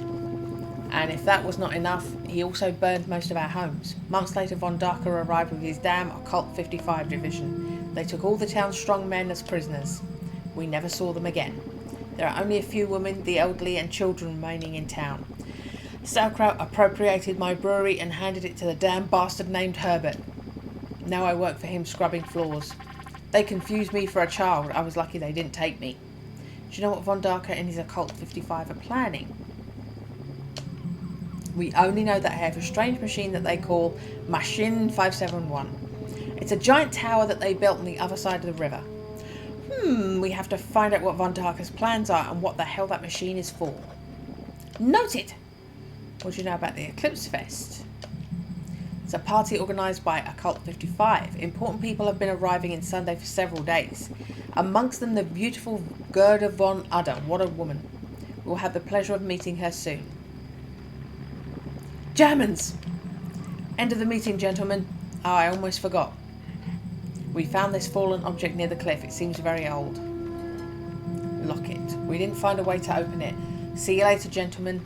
And if that was not enough, he also burned most of our homes. Months later, von Darker arrived with his damn Occult 55 division. They took all the town's strong men as prisoners. We never saw them again. There are only a few women, the elderly and children remaining in town. Sauerkraut appropriated my brewery and handed it to the damn bastard named Herbert. Now I work for him scrubbing floors. They confused me for a child. I was lucky they didn't take me. Do you know what von Darker and his Occult 55 are planning? We only know that they have a strange machine that they call Maschine 571. It's a giant tower that they built on the other side of the river. We have to find out what von Darker's plans are and what the hell that machine is for. Noted! What do you know about the Eclipse Fest? It's a party organised by Occult 55. Important people have been arriving in Sunday for several days. Amongst them the beautiful Gerda von Udder. What a woman. We'll have the pleasure of meeting her soon. Germans! End of the meeting, gentlemen. Oh, I almost forgot. We found this fallen object near the cliff. It seems very old. Lock it. We didn't find a way to open it. See you later, gentlemen.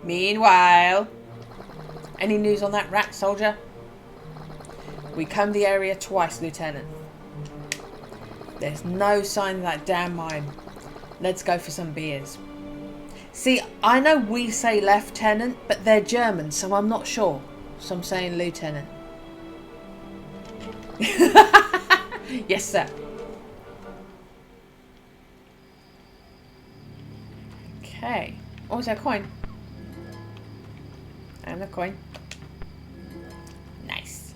Meanwhile, any news on that rat, soldier? We combed the area twice, Lieutenant. There's no sign of that damn mine. Let's go for some beers. See, I know we say lieutenant, but they're German, so I'm not sure. So I'm saying lieutenant. Yes, sir. Okay. Oh, is that a coin? And a coin. Nice.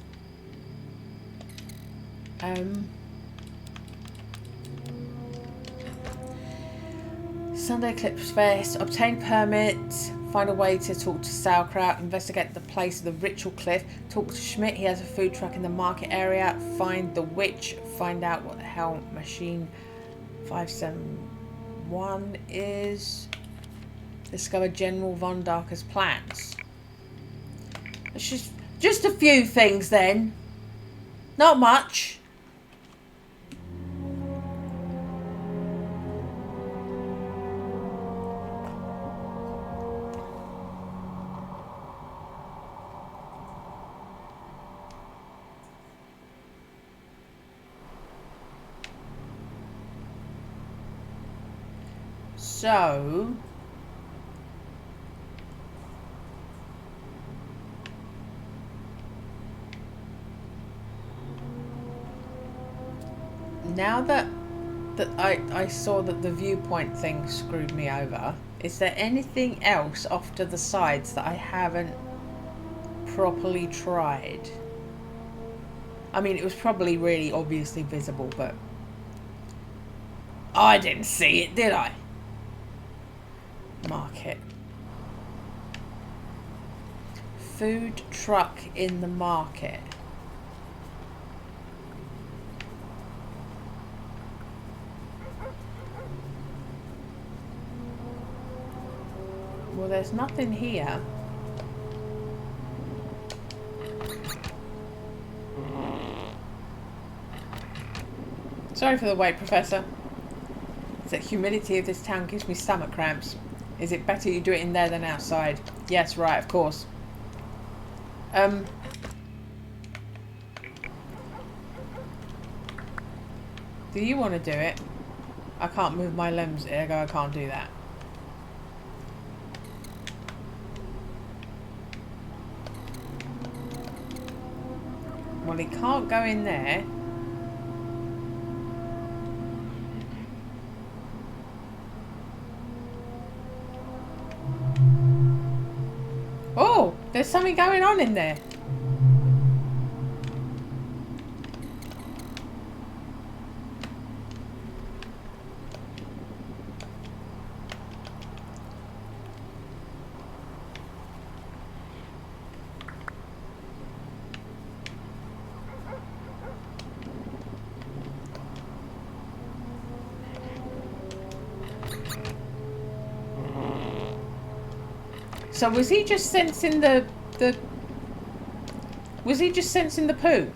Sunday Eclipse Fest. Obtain permit Find a way to talk to Sauerkraut. Investigate the place of the ritual cliff. Talk to Schmidt. He has a food truck in the market area. Find the witch. Find out what the hell machine 571 is. Discover General Von Darker's plans. It's just a few things then. Not much. So now that I saw that the viewpoint thing screwed me over, is there anything else off to the sides that I haven't properly tried? I mean, it was probably really obviously visible, but I didn't see it, did I? Market. Food truck in the market. Well, there's nothing here. Sorry for the wait, Professor. The humidity of this town gives me stomach cramps. Is it better you do it in there than outside? Yes, right, of course. Do you want to do it? I can't move my limbs, ergo I can't do that. Well, he can't go in there. Oh, there's something going on in there. So was he just sensing the was he just sensing the poo?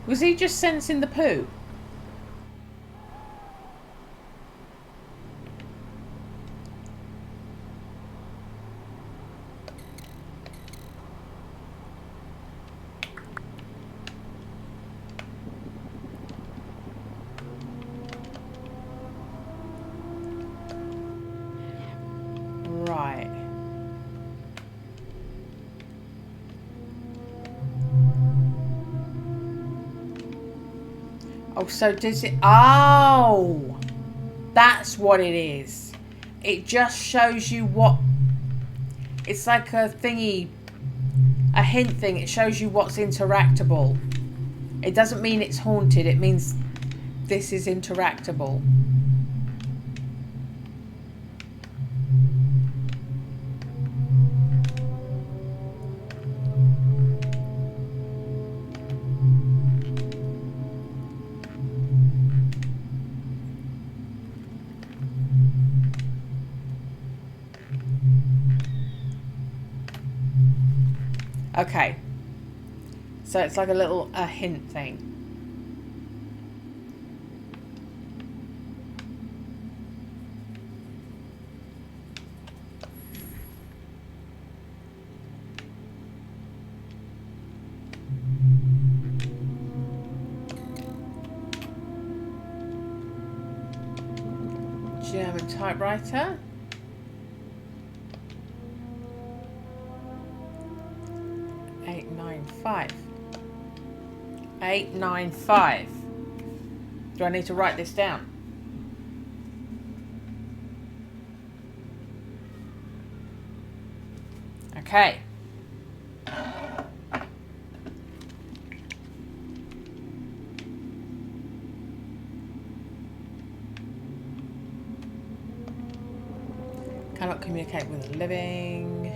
Was he just sensing the poo? Right. Oh, so does it... Oh! That's what it is. It just shows you what... It's like a thingy... A hint thing. It shows you what's interactable. It doesn't mean it's haunted. It means this is interactable. Okay, so it's like a hint thing. German typewriter. $895. $895. Do I need to write this down? Okay. Cannot communicate with the living.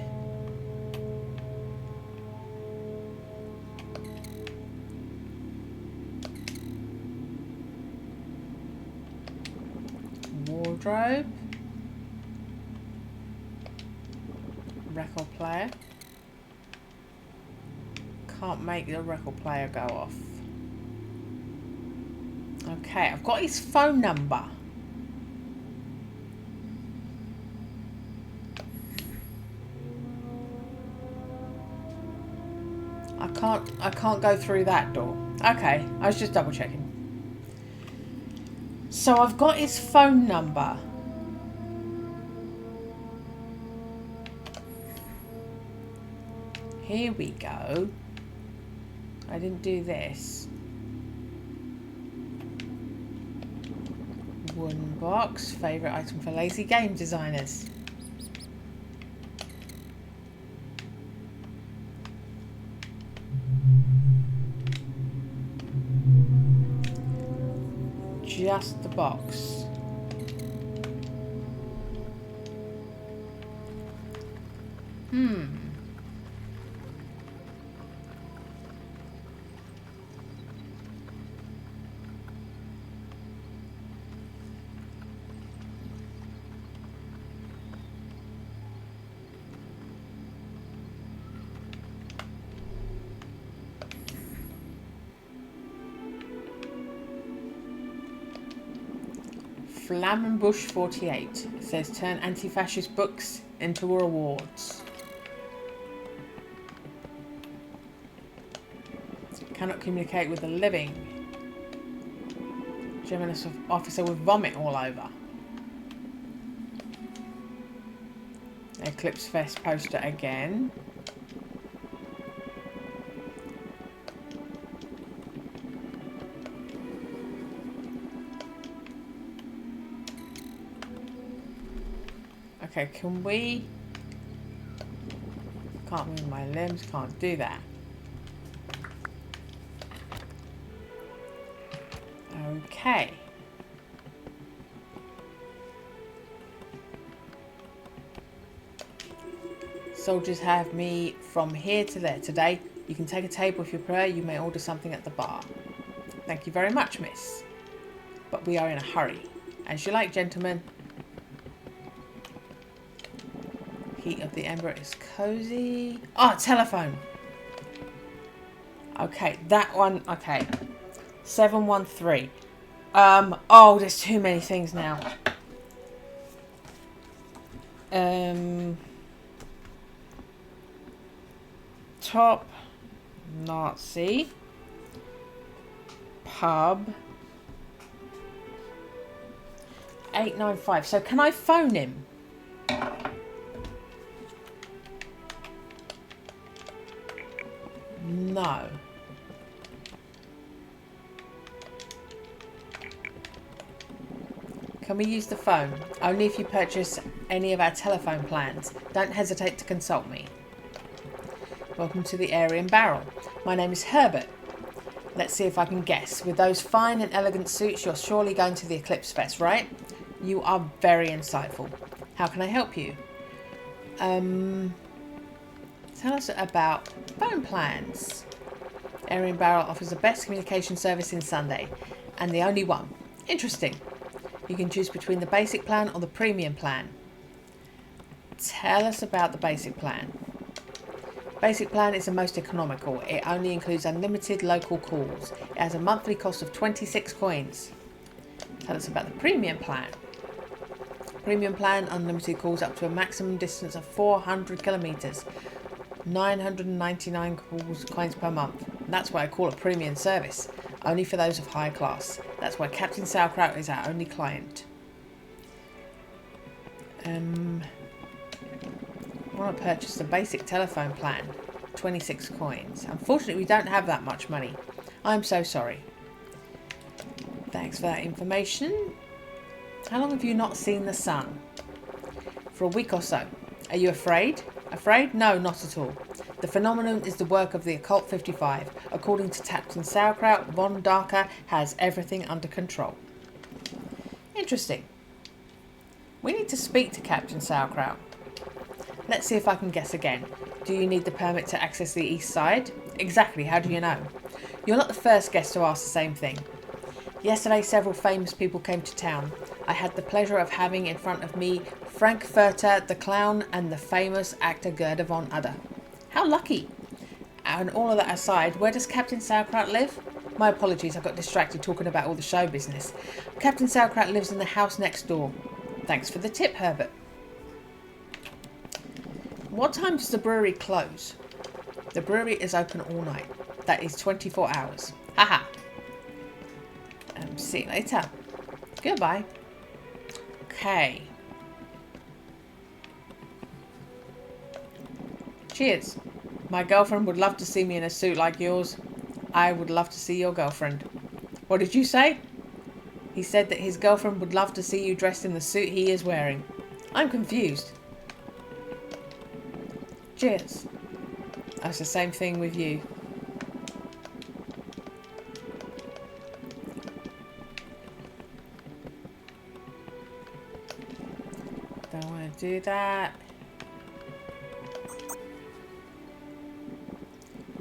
Wardrobe. Record player. Can't make the record player go off. Okay, I've got his phone number. I can't go through that door. Okay, I was just double checking. So I've got his phone number. Here we go. I didn't do this. Wooden box. Favourite item for lazy game designers. Just the box. Flammenbush 48. It says turn anti-fascist books into rewards. Cannot communicate with the living. German officer with vomit all over. Eclipse Fest poster again. Okay, can we... Can't move my limbs, can't do that. Okay. Soldiers have me from here to there. Today, you can take a table if you prefer. You may order something at the bar. Thank you very much, miss. But we are in a hurry. As you like, gentlemen. Heat of the ember is cozy. Oh, telephone. Okay, that one. Okay. 713. Oh, there's too many things now. Top Nazi pub 895. So can I phone him? No. Can we use the phone? Only if you purchase any of our telephone plans. Don't hesitate to consult me. Welcome to the Aryan Barrel. My name is Herbert. Let's see if I can guess. With those fine and elegant suits, you're surely going to the Eclipse Fest, right? You are very insightful. How can I help you? Tell us about phone plans. Aryan Barrel offers the best communication service in Sunday, and the only one. Interesting. You can choose between the basic plan or the premium plan. Tell us about the basic plan. Basic plan is the most economical. It only includes unlimited local calls. It has a monthly cost of 26 coins. Tell us about the premium plan. Premium plan, unlimited calls up to a maximum distance of 400 kilometres. 999 coins per month. That's why I call it premium service. Only for those of high class. That's why Captain Sauerkraut is our only client. I want to purchase the basic telephone plan. 26 coins. Unfortunately, we don't have that much money. I'm so sorry. Thanks for that information. How long have you not seen the sun? For a week or so. Are you afraid? Afraid? No, not at all. The phenomenon is the work of the Occult 55. According to Captain Sauerkraut, von Darker has everything under control. Interesting. We need to speak to Captain Sauerkraut. Let's see if I can guess again. Do you need the permit to access the east side? Exactly, how do you know? You're not the first guest to ask the same thing. Yesterday, several famous people came to town. I had the pleasure of having in front of me Frankfurter the Clown and the famous actor Gerda von Udder. How lucky! And all of that aside, where does Captain Sauerkraut live? My apologies, I got distracted talking about all the show business. Captain Sauerkraut lives in the house next door. Thanks for the tip, Herbert. What time does the brewery close? The brewery is open all night. That is 24 hours. Haha. See you later. Goodbye. Okay. Cheers. My girlfriend would love to see me in a suit like yours. I would love to see your girlfriend. What did you say? He said that his girlfriend would love to see you dressed in the suit he is wearing. I'm confused. Cheers. That's the same thing with you. Don't want to do that.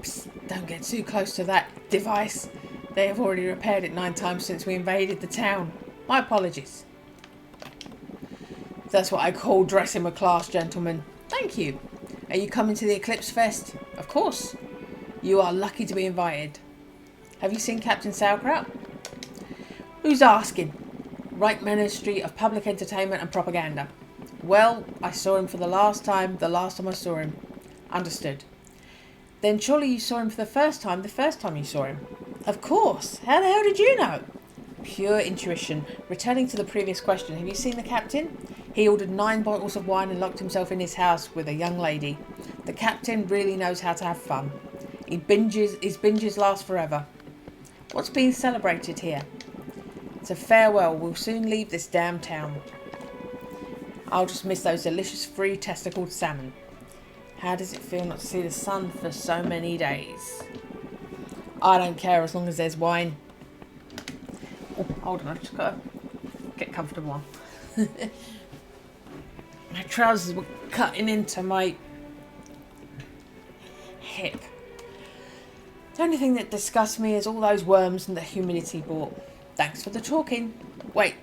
Psst, don't get too close to that device. They have already repaired it 9 times since we invaded the town. My apologies. That's what I call dressing with class, gentlemen. Thank you. Are you coming to the Eclipse Fest? Of course. You are lucky to be invited. Have you seen Captain Sauerkraut? Who's asking? Right Ministry of Public Entertainment and Propaganda. Well, I saw him for the last time I saw him. Understood. Then surely you saw him for the first time you saw him. Of course. How the hell did you know? Pure intuition. Returning to the previous question, have you seen the captain? He ordered 9 bottles of wine and locked himself in his house with a young lady. The captain really knows how to have fun. His binges last forever. What's being celebrated here? It's a farewell. We'll soon leave this damn town. I'll just miss those delicious free testicled salmon. How does it feel not to see the sun for so many days? I don't care as long as there's wine. Oh, hold on, I've just got to get comfortable. My trousers were cutting into my hip. The only thing that disgusts me is all those worms and the humidity brought. Thanks for the talking. Wait,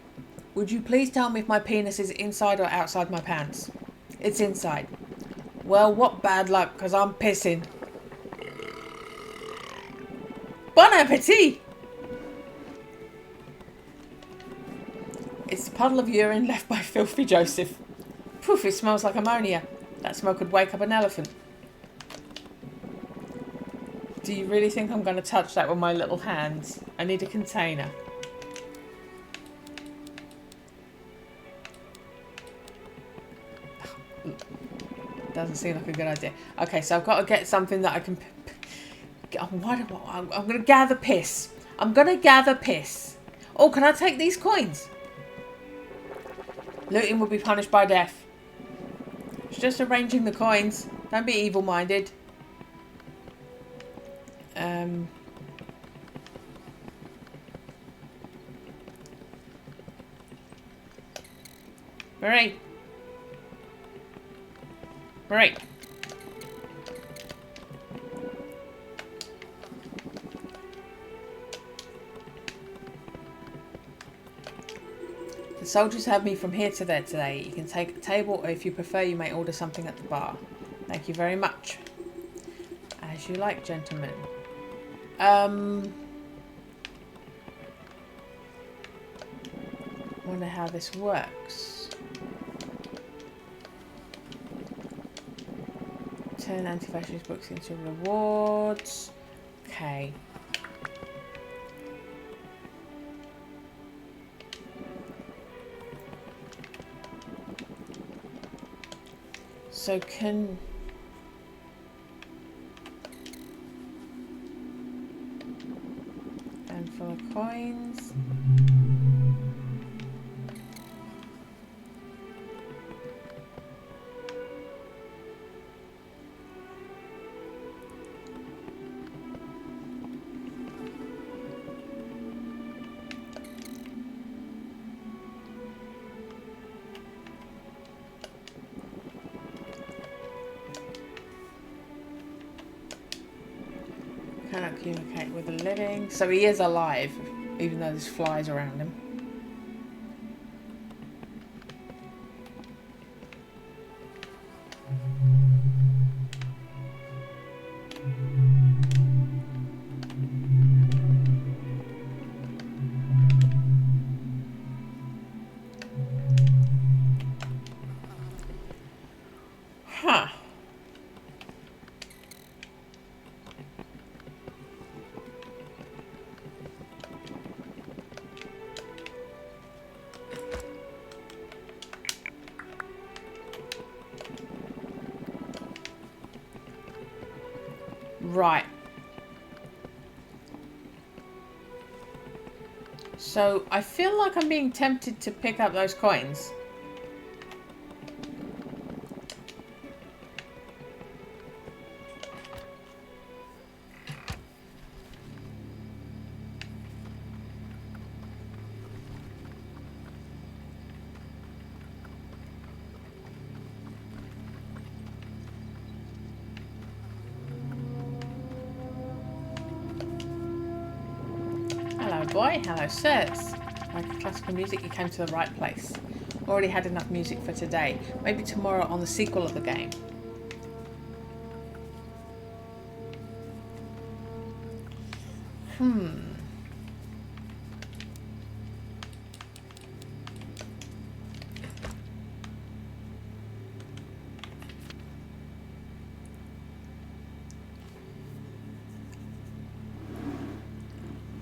would you please tell me if my penis is inside or outside my pants? It's inside. Well, what bad luck, because I'm pissing. Bon appetit! It's a puddle of urine left by Filthy Joseph. Poof, it smells like ammonia. That smell could wake up an elephant. Do you really think I'm going to touch that with my little hands? I need a container. Doesn't seem like a good idea. Okay, so I've got to get something that I can... I'm going to gather piss. I'm going to gather piss. Oh, can I take these coins? Looting will be punished by death. It's just arranging the coins. Don't be evil-minded. Right. Right. The soldiers have me from here to there today. You can take a table, or if you prefer, you may order something at the bar. Thank you very much. As you like, gentlemen. Wonder how this works. Turn anti-fascist books into rewards. Okay. So can... And full of coins. Cannot communicate with the living. So he is alive, even though there's flies around him. Huh. Right. So I feel like I'm being tempted to pick up those coins. Hello boy, hello sirs. Like classical music, you came to the right place. Already had enough music for today. Maybe tomorrow on the sequel of the game.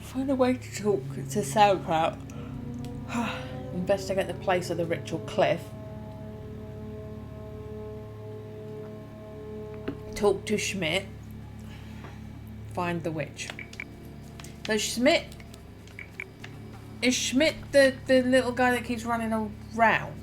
Find a way to talk to sauerkraut. Investigate the place of the ritual cliff. Talk to Schmidt. Find the witch. So Schmidt... Is Schmidt the little guy that keeps running around?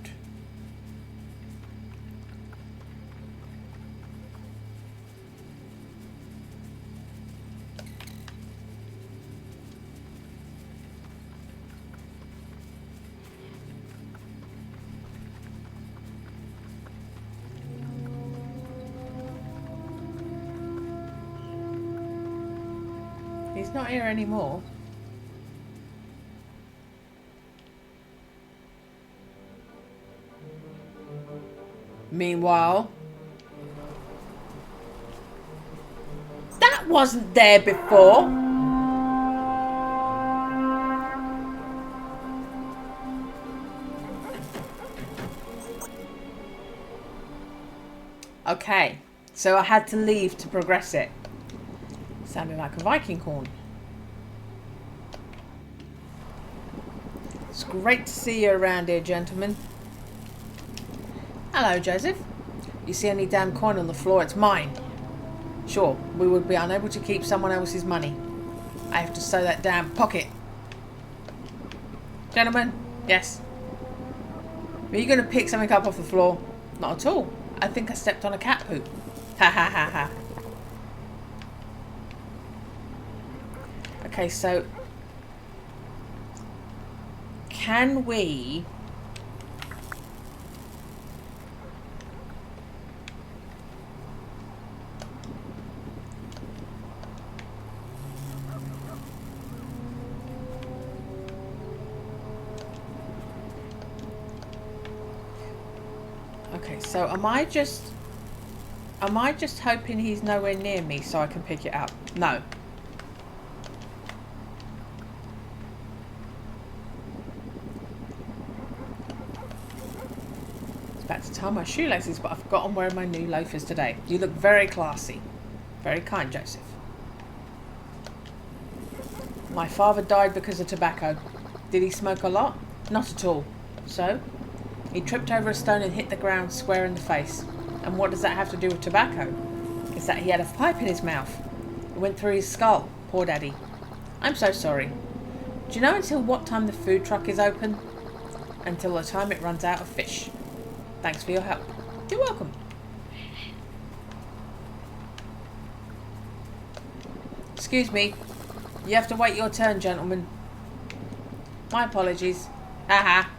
He's not here anymore. Meanwhile, that wasn't there before. Okay, so I had to leave to progress it. Sounded like a Viking horn. It's great to see you around here, gentlemen. Hello, Joseph. You see any damn coin on the floor? It's mine. Sure, we would be unable to keep someone else's money. I have to sew that damn pocket. Gentlemen, yes. Are you going to pick something up off the floor? Not at all. I think I stepped on a cat poop. Ha ha ha ha. Okay, so can we okay, so am I just hoping he's nowhere near me so I can pick it up? No. About to tie my shoelaces, but I forgot I'm wearing my new loafers today. You look very classy. Very kind, Joseph. My father died because of tobacco. Did he smoke a lot? Not at all. So? He tripped over a stone and hit the ground square in the face. And what does that have to do with tobacco? It's that he had a pipe in his mouth. It went through his skull. Poor daddy. I'm so sorry. Do you know until what time the food truck is open? Until the time it runs out of fish. Thanks for your help. You're welcome. Excuse me. You have to wait your turn, gentlemen. My apologies. Haha.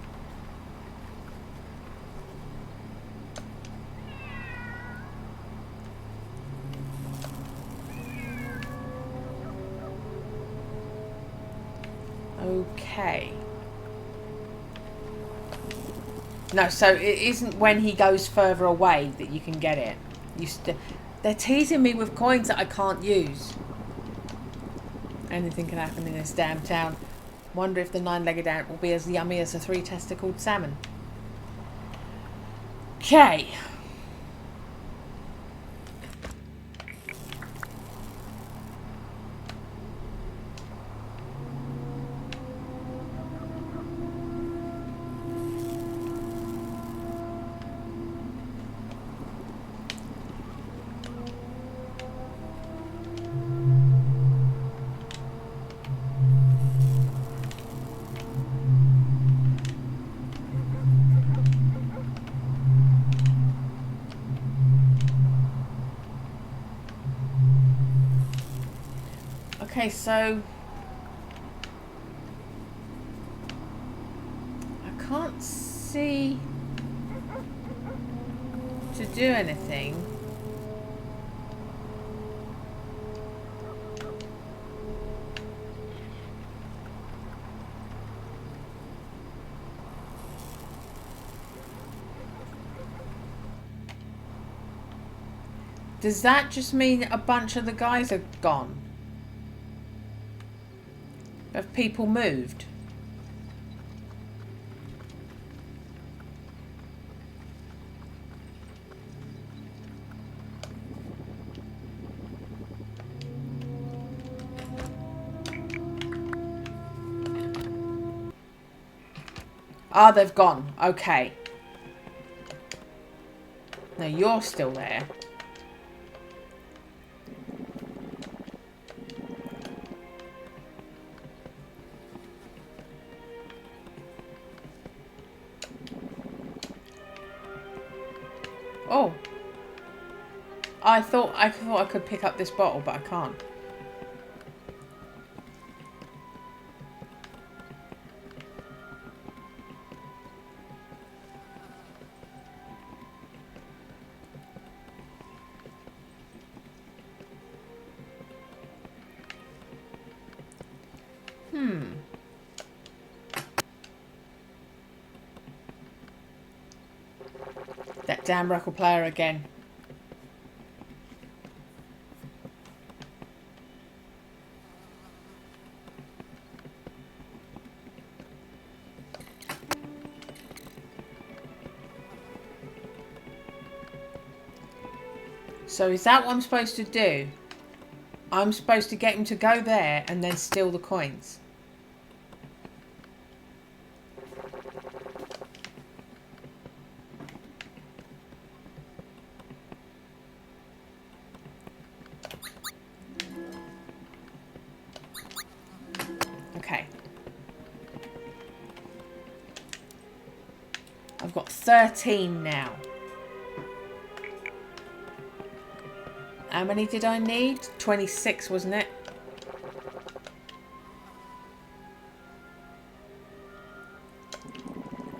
Okay. No, so it isn't when he goes further away that you can get it. They're teasing me with coins that I can't use. Anything can happen in this damn town. Wonder if the 9-legged ant will be as yummy as a 3-testicled salmon. Okay. Okay, so I can't see to do anything. Does that just mean a bunch of the guys are gone? Have people moved? Ah, they've gone. Okay. No, you're still there. Oh. I thought I could pick up this bottle, but I can't. That damn record player again. So is that what I'm supposed to do? I'm supposed to get him to go there and then steal the coins. Okay. I've got 13 now. How many did I need? 26, wasn't it?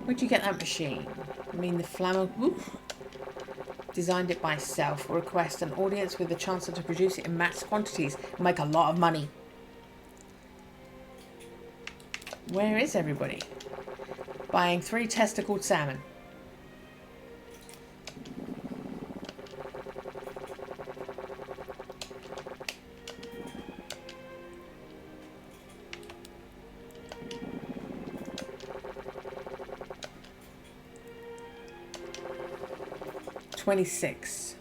Where'd you get that machine? I mean, the flammable... Designed it by self. Request an audience with the chance to produce it in mass quantities and make a lot of money. Where is everybody? Buying 3 testicled salmon. $26.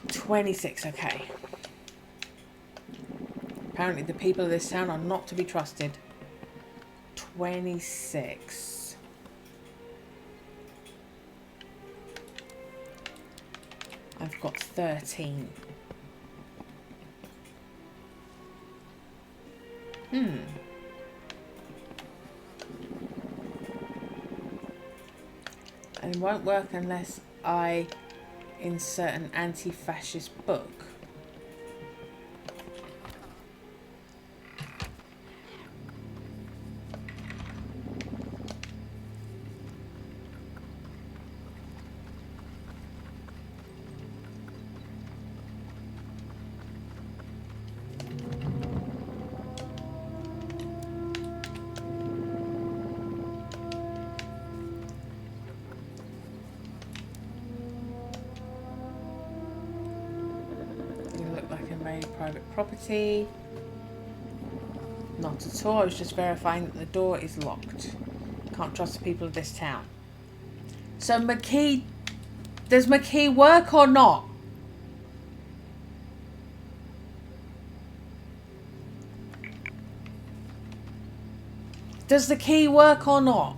26, okay. Apparently the people of this town are not to be trusted. 26. I've got 13. And it won't work unless I insert an anti-fascist book. Are you private property? Not at all. I was just verifying that the door is locked. Can't trust the people of this town. So McKee, does McKee work or not? Does the key work or not?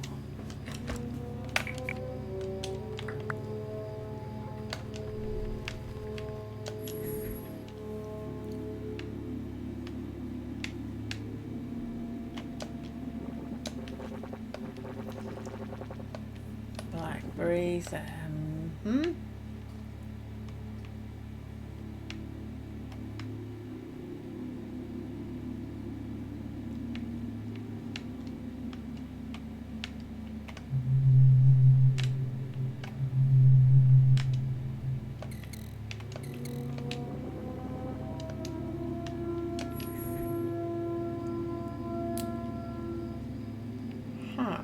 Blackberries. Huh.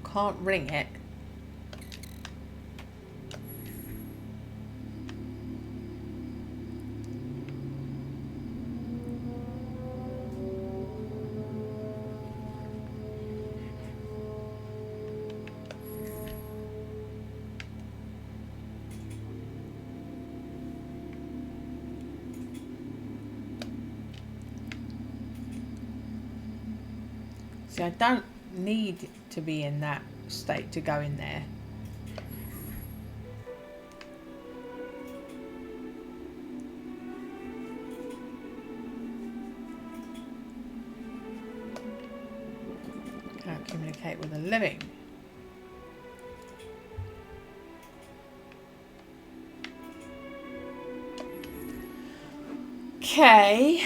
Can't ring it. See, I don't need to be in that state to go in there. Can't communicate with the living. Okay.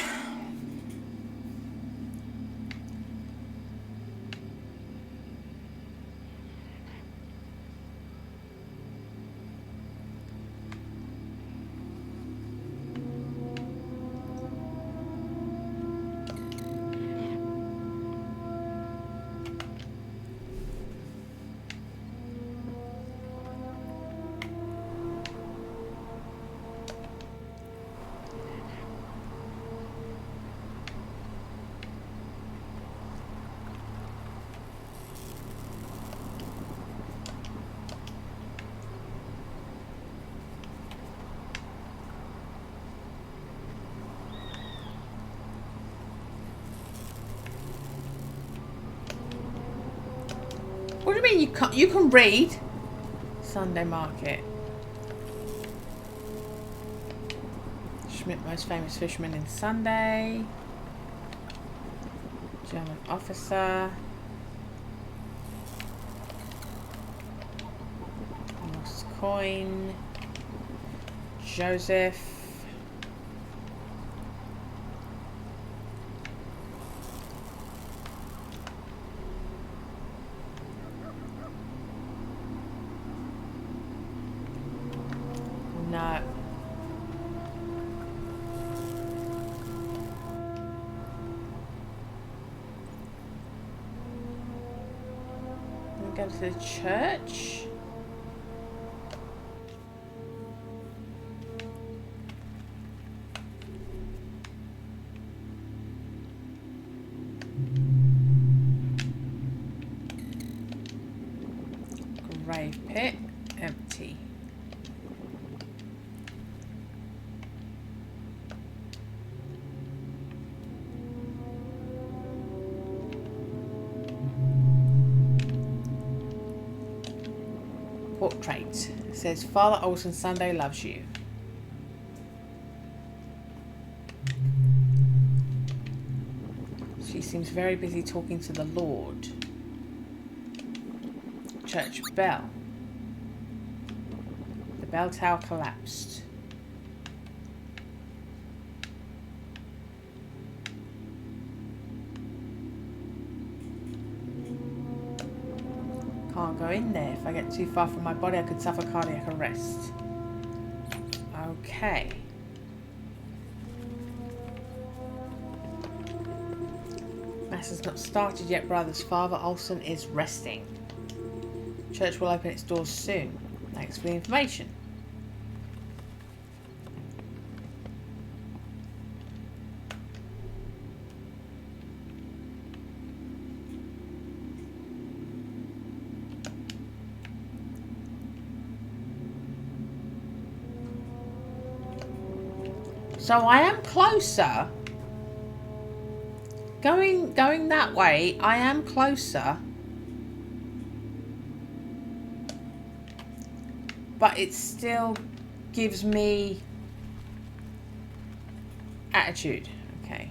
What do you mean you can't? You can read. Sunday market. Schmidt, most famous fisherman in Sunday. German officer. Lost coin. Joseph. No. We go to the church. Grave pit, empty. Portrait. It says, Father Olson Sunday loves you. She seems very busy talking to the Lord. Church bell. The bell tower collapsed. Can't go in there. If I get too far from my body, I could suffer cardiac arrest. Okay. Mass has not started yet, brothers. Father Olsen is resting. Church will open its doors soon. Thanks for the information. So I am closer. Going that way, I am closer. But it still gives me attitude. Okay.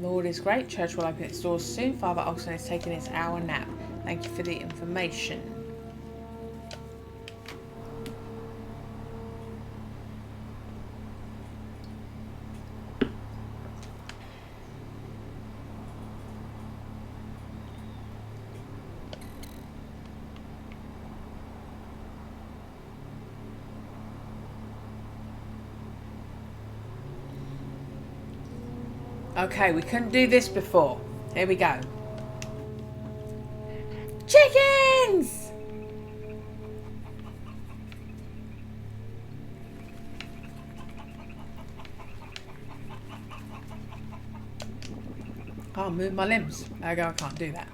Lord is great. Church will open its doors soon. Father Olsen is taking his hour nap. Thank you for the information. Okay, we couldn't do this before. Here we go. Chickens! I'll move my limbs. There we go, I can't do that.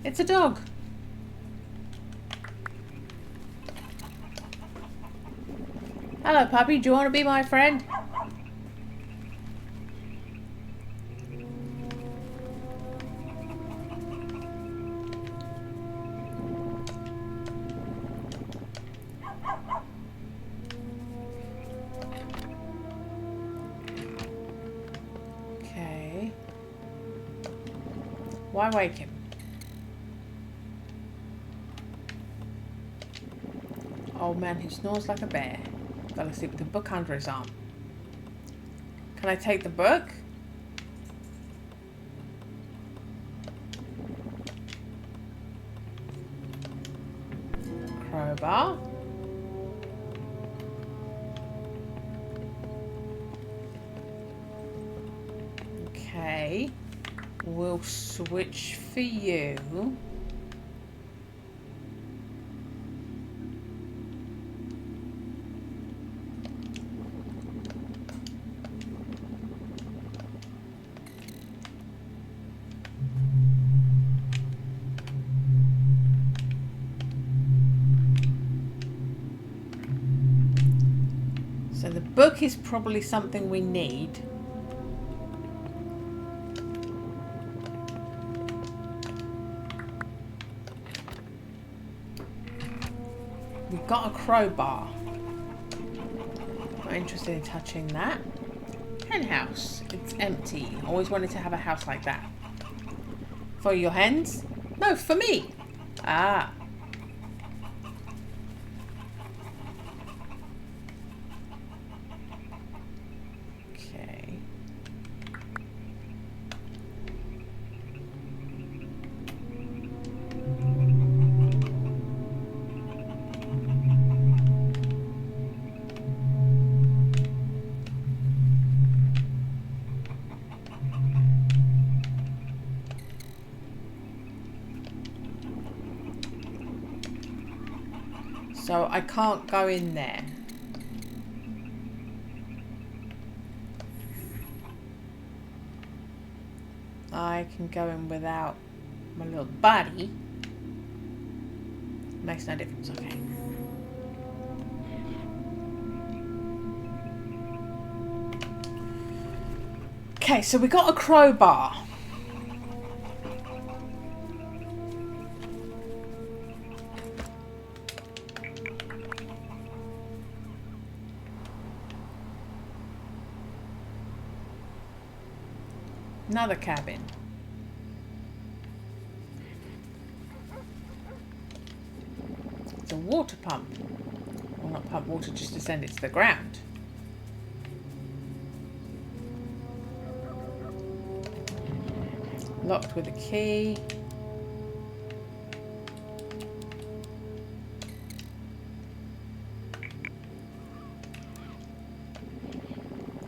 It's a dog. Hello, puppy. Do you want to be my friend? Okay. Why wake him? Old man who snores like a bear. Fell asleep with a book under his arm. Can I take the book? Crowbar. Okay. We'll switch for you. So the book is probably something we need. We've got a crowbar. Not interested in touching that. Henhouse. It's empty. Always wanted to have a house like that. For your hens? No, for me. Ah. Okay. So I can't go in there. I can go in without my little buddy. Makes no difference, okay. Okay, so we got a crowbar. Another cabin. It's a water pump. Well, not pump water just to send it to the ground. Locked with a key.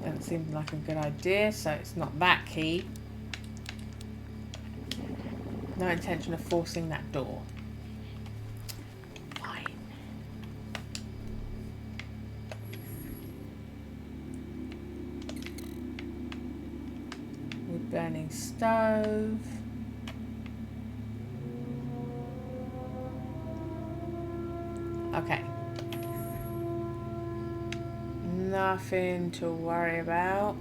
Doesn't seem like a good idea, so it's not that key. No intention of forcing that door. Fine. Wood burning stove. Okay. Nothing to worry about.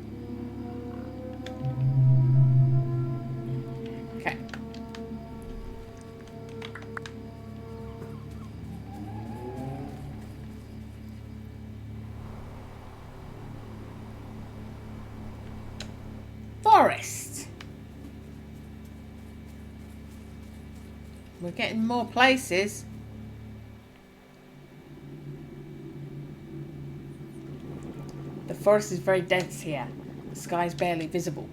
Okay. Forest. We're getting more places. The forest is very dense here. The sky is barely visible.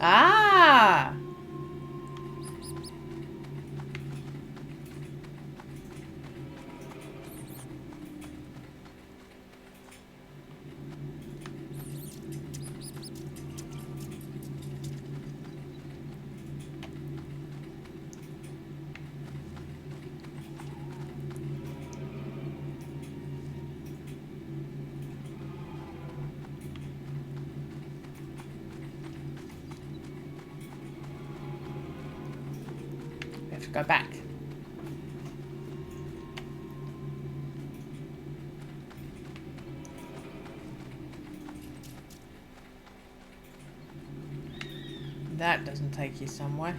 Ah! We have to go back. That doesn't take you somewhere.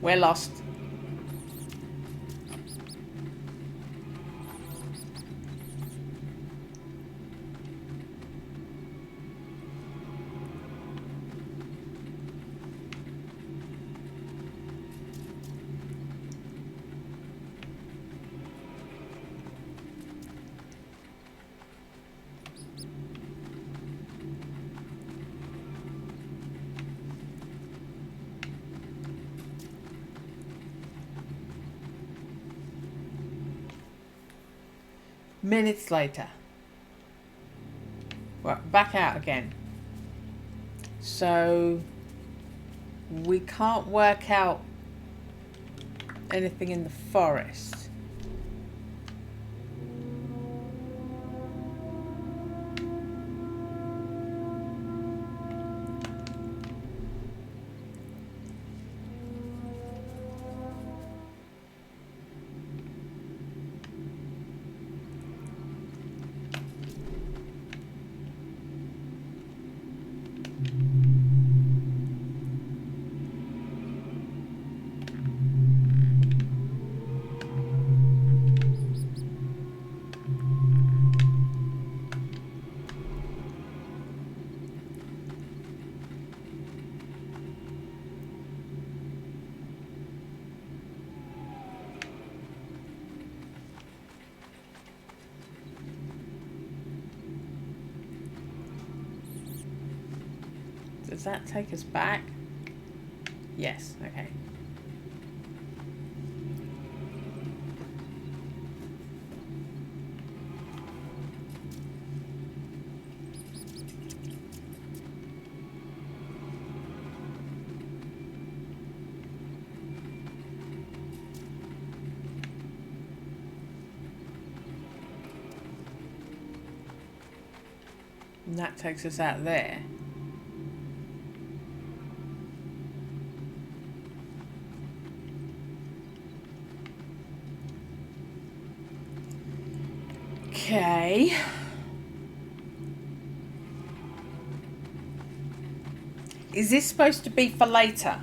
We're lost. Minutes later. Well, back out again. So we can't work out anything in the forest. Does that take us back? Yes, okay. And that takes us out there. Okay. Is this supposed to be for later?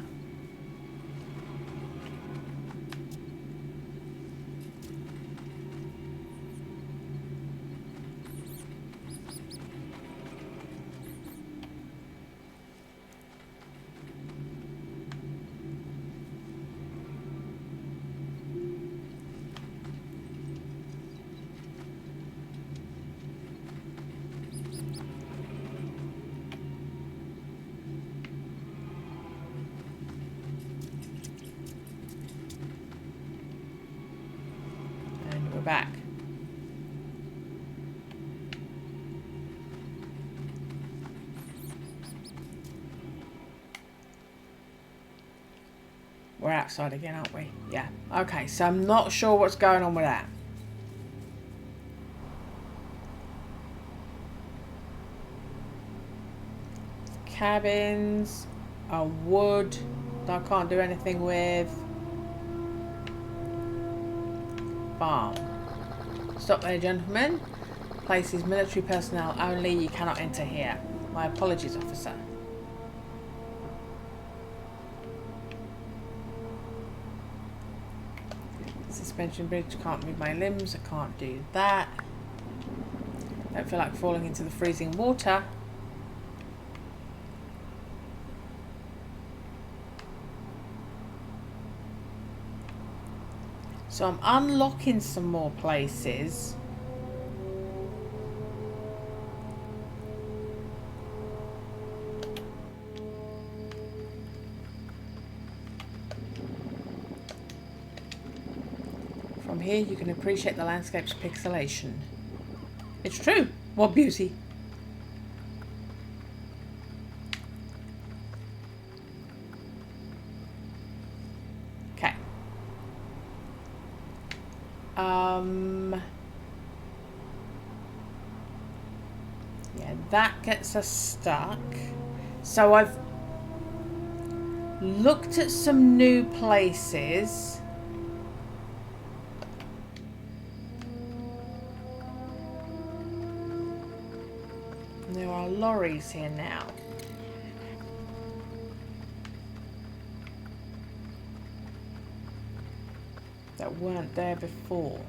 And we're back. We're outside again, aren't we? Yeah. Okay, so I'm not sure what's going on with that. Cabins are wood that I can't do anything with. Farm. Stop there, gentlemen. Place is military personnel only. You cannot enter here. My apologies, officer. Suspension bridge. Can't move my limbs. I can't do that. Don't feel like falling into the freezing water. So I'm unlocking some more places. From here you can appreciate the landscape's pixelation. It's true. What beauty. Okay. Yeah, that gets us stuck. So I've looked at some new places. There are lorries here now. That weren't there before.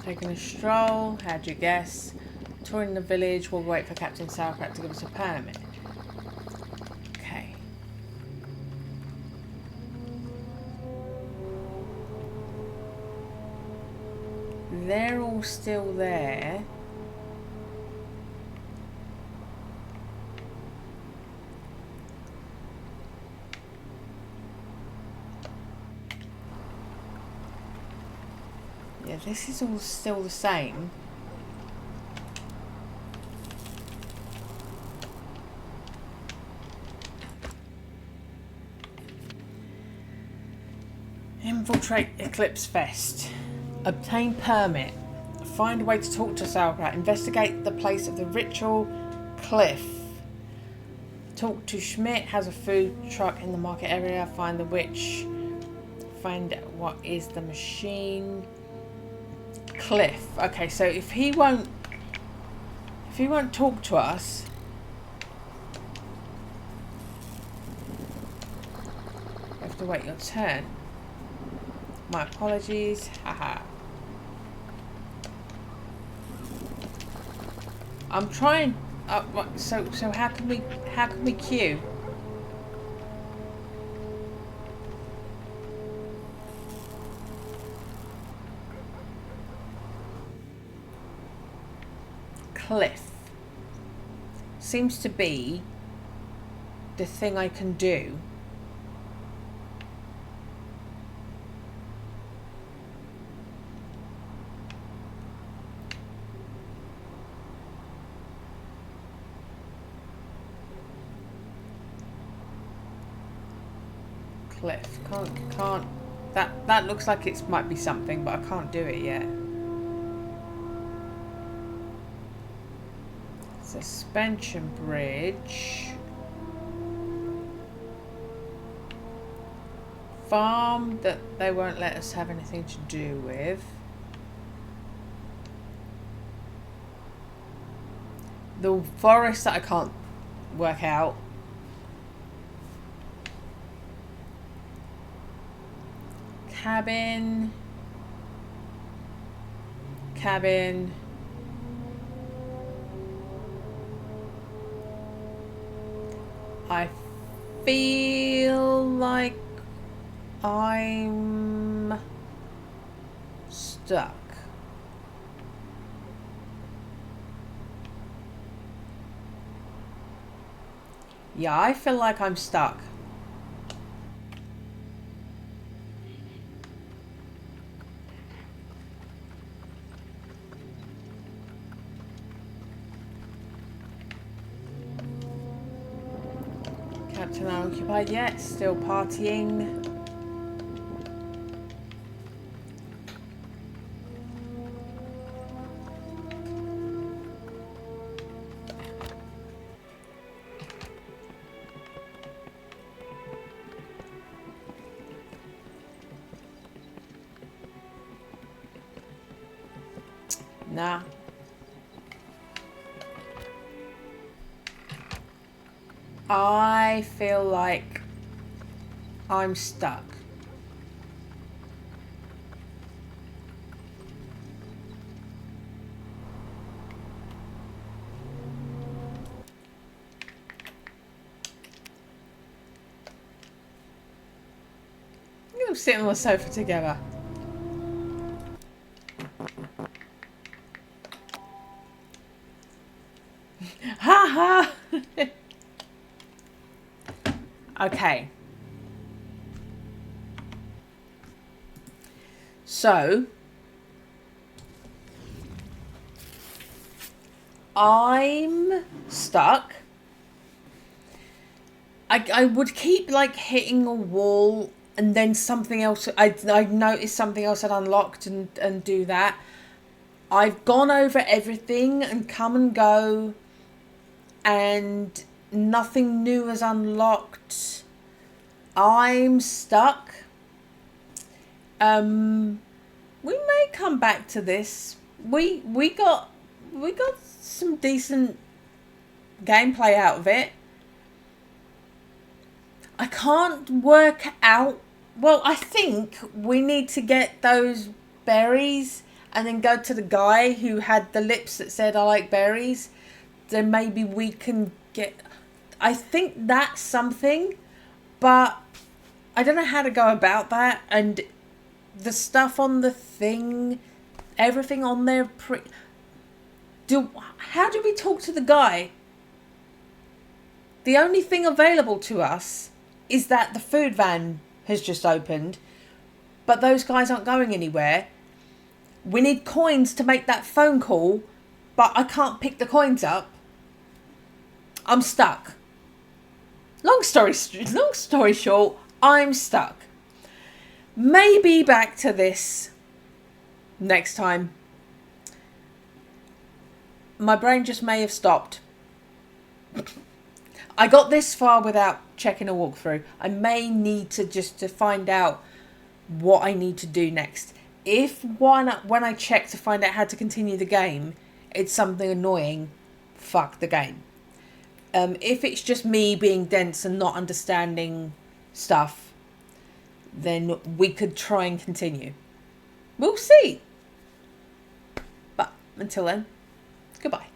Taking a stroll, how'd you guess? Touring the village, we'll wait for Captain Sauerkraut to give us a permit. Okay. They're all still there. Yeah, this is all still the same. Infiltrate Eclipse Fest. Obtain permit. Find a way to talk to Sauerkraut. Investigate the place of the ritual cliff. Talk to Schmidt. Has a food truck in the market area. Find the witch. Find what is the machine. Cliff. Okay, so if he won't talk to us, you have to wait your turn. My apologies. Haha. I'm trying. So how can we queue? Cliff seems to be the thing I can do. Cliff can't that looks like it might be something, but I can't do it yet. Suspension bridge. Farm that they won't let us have anything to do with. The forest that I can't work out. Cabin. Cabin. I feel like I'm stuck. Yeah, I feel like I'm stuck. Captain unoccupied yet, still partying. Nah. I feel like I'm stuck. We're sitting on the sofa together. Ha ha! Okay. So, I'm stuck. I would keep like hitting a wall and then something else. I'd notice something else had unlocked and do that. I've gone over everything and come and go, and nothing new has unlocked. I'm stuck. We may come back to this. We got some decent gameplay out of it. I can't work out. Well, I think we need to get those berries and then go to the guy who had the lips that said I like berries. Then maybe we can get... I think that's something, but I don't know how to go about that. And the stuff on the thing, everything on there... How do we talk to the guy? The only thing available to us is that the food van has just opened, but those guys aren't going anywhere. We need coins to make that phone call, but I can't pick the coins up. I'm stuck. Long story short, I'm stuck. Maybe back to this next time. My brain just may have stopped. I got this far without checking a walkthrough. I may need to just to find out what I need to do next. If when I check to find out how to continue the game, it's something annoying, fuck the game. If it's just me being dense and not understanding stuff, then we could try and continue. We'll see. But until then, goodbye.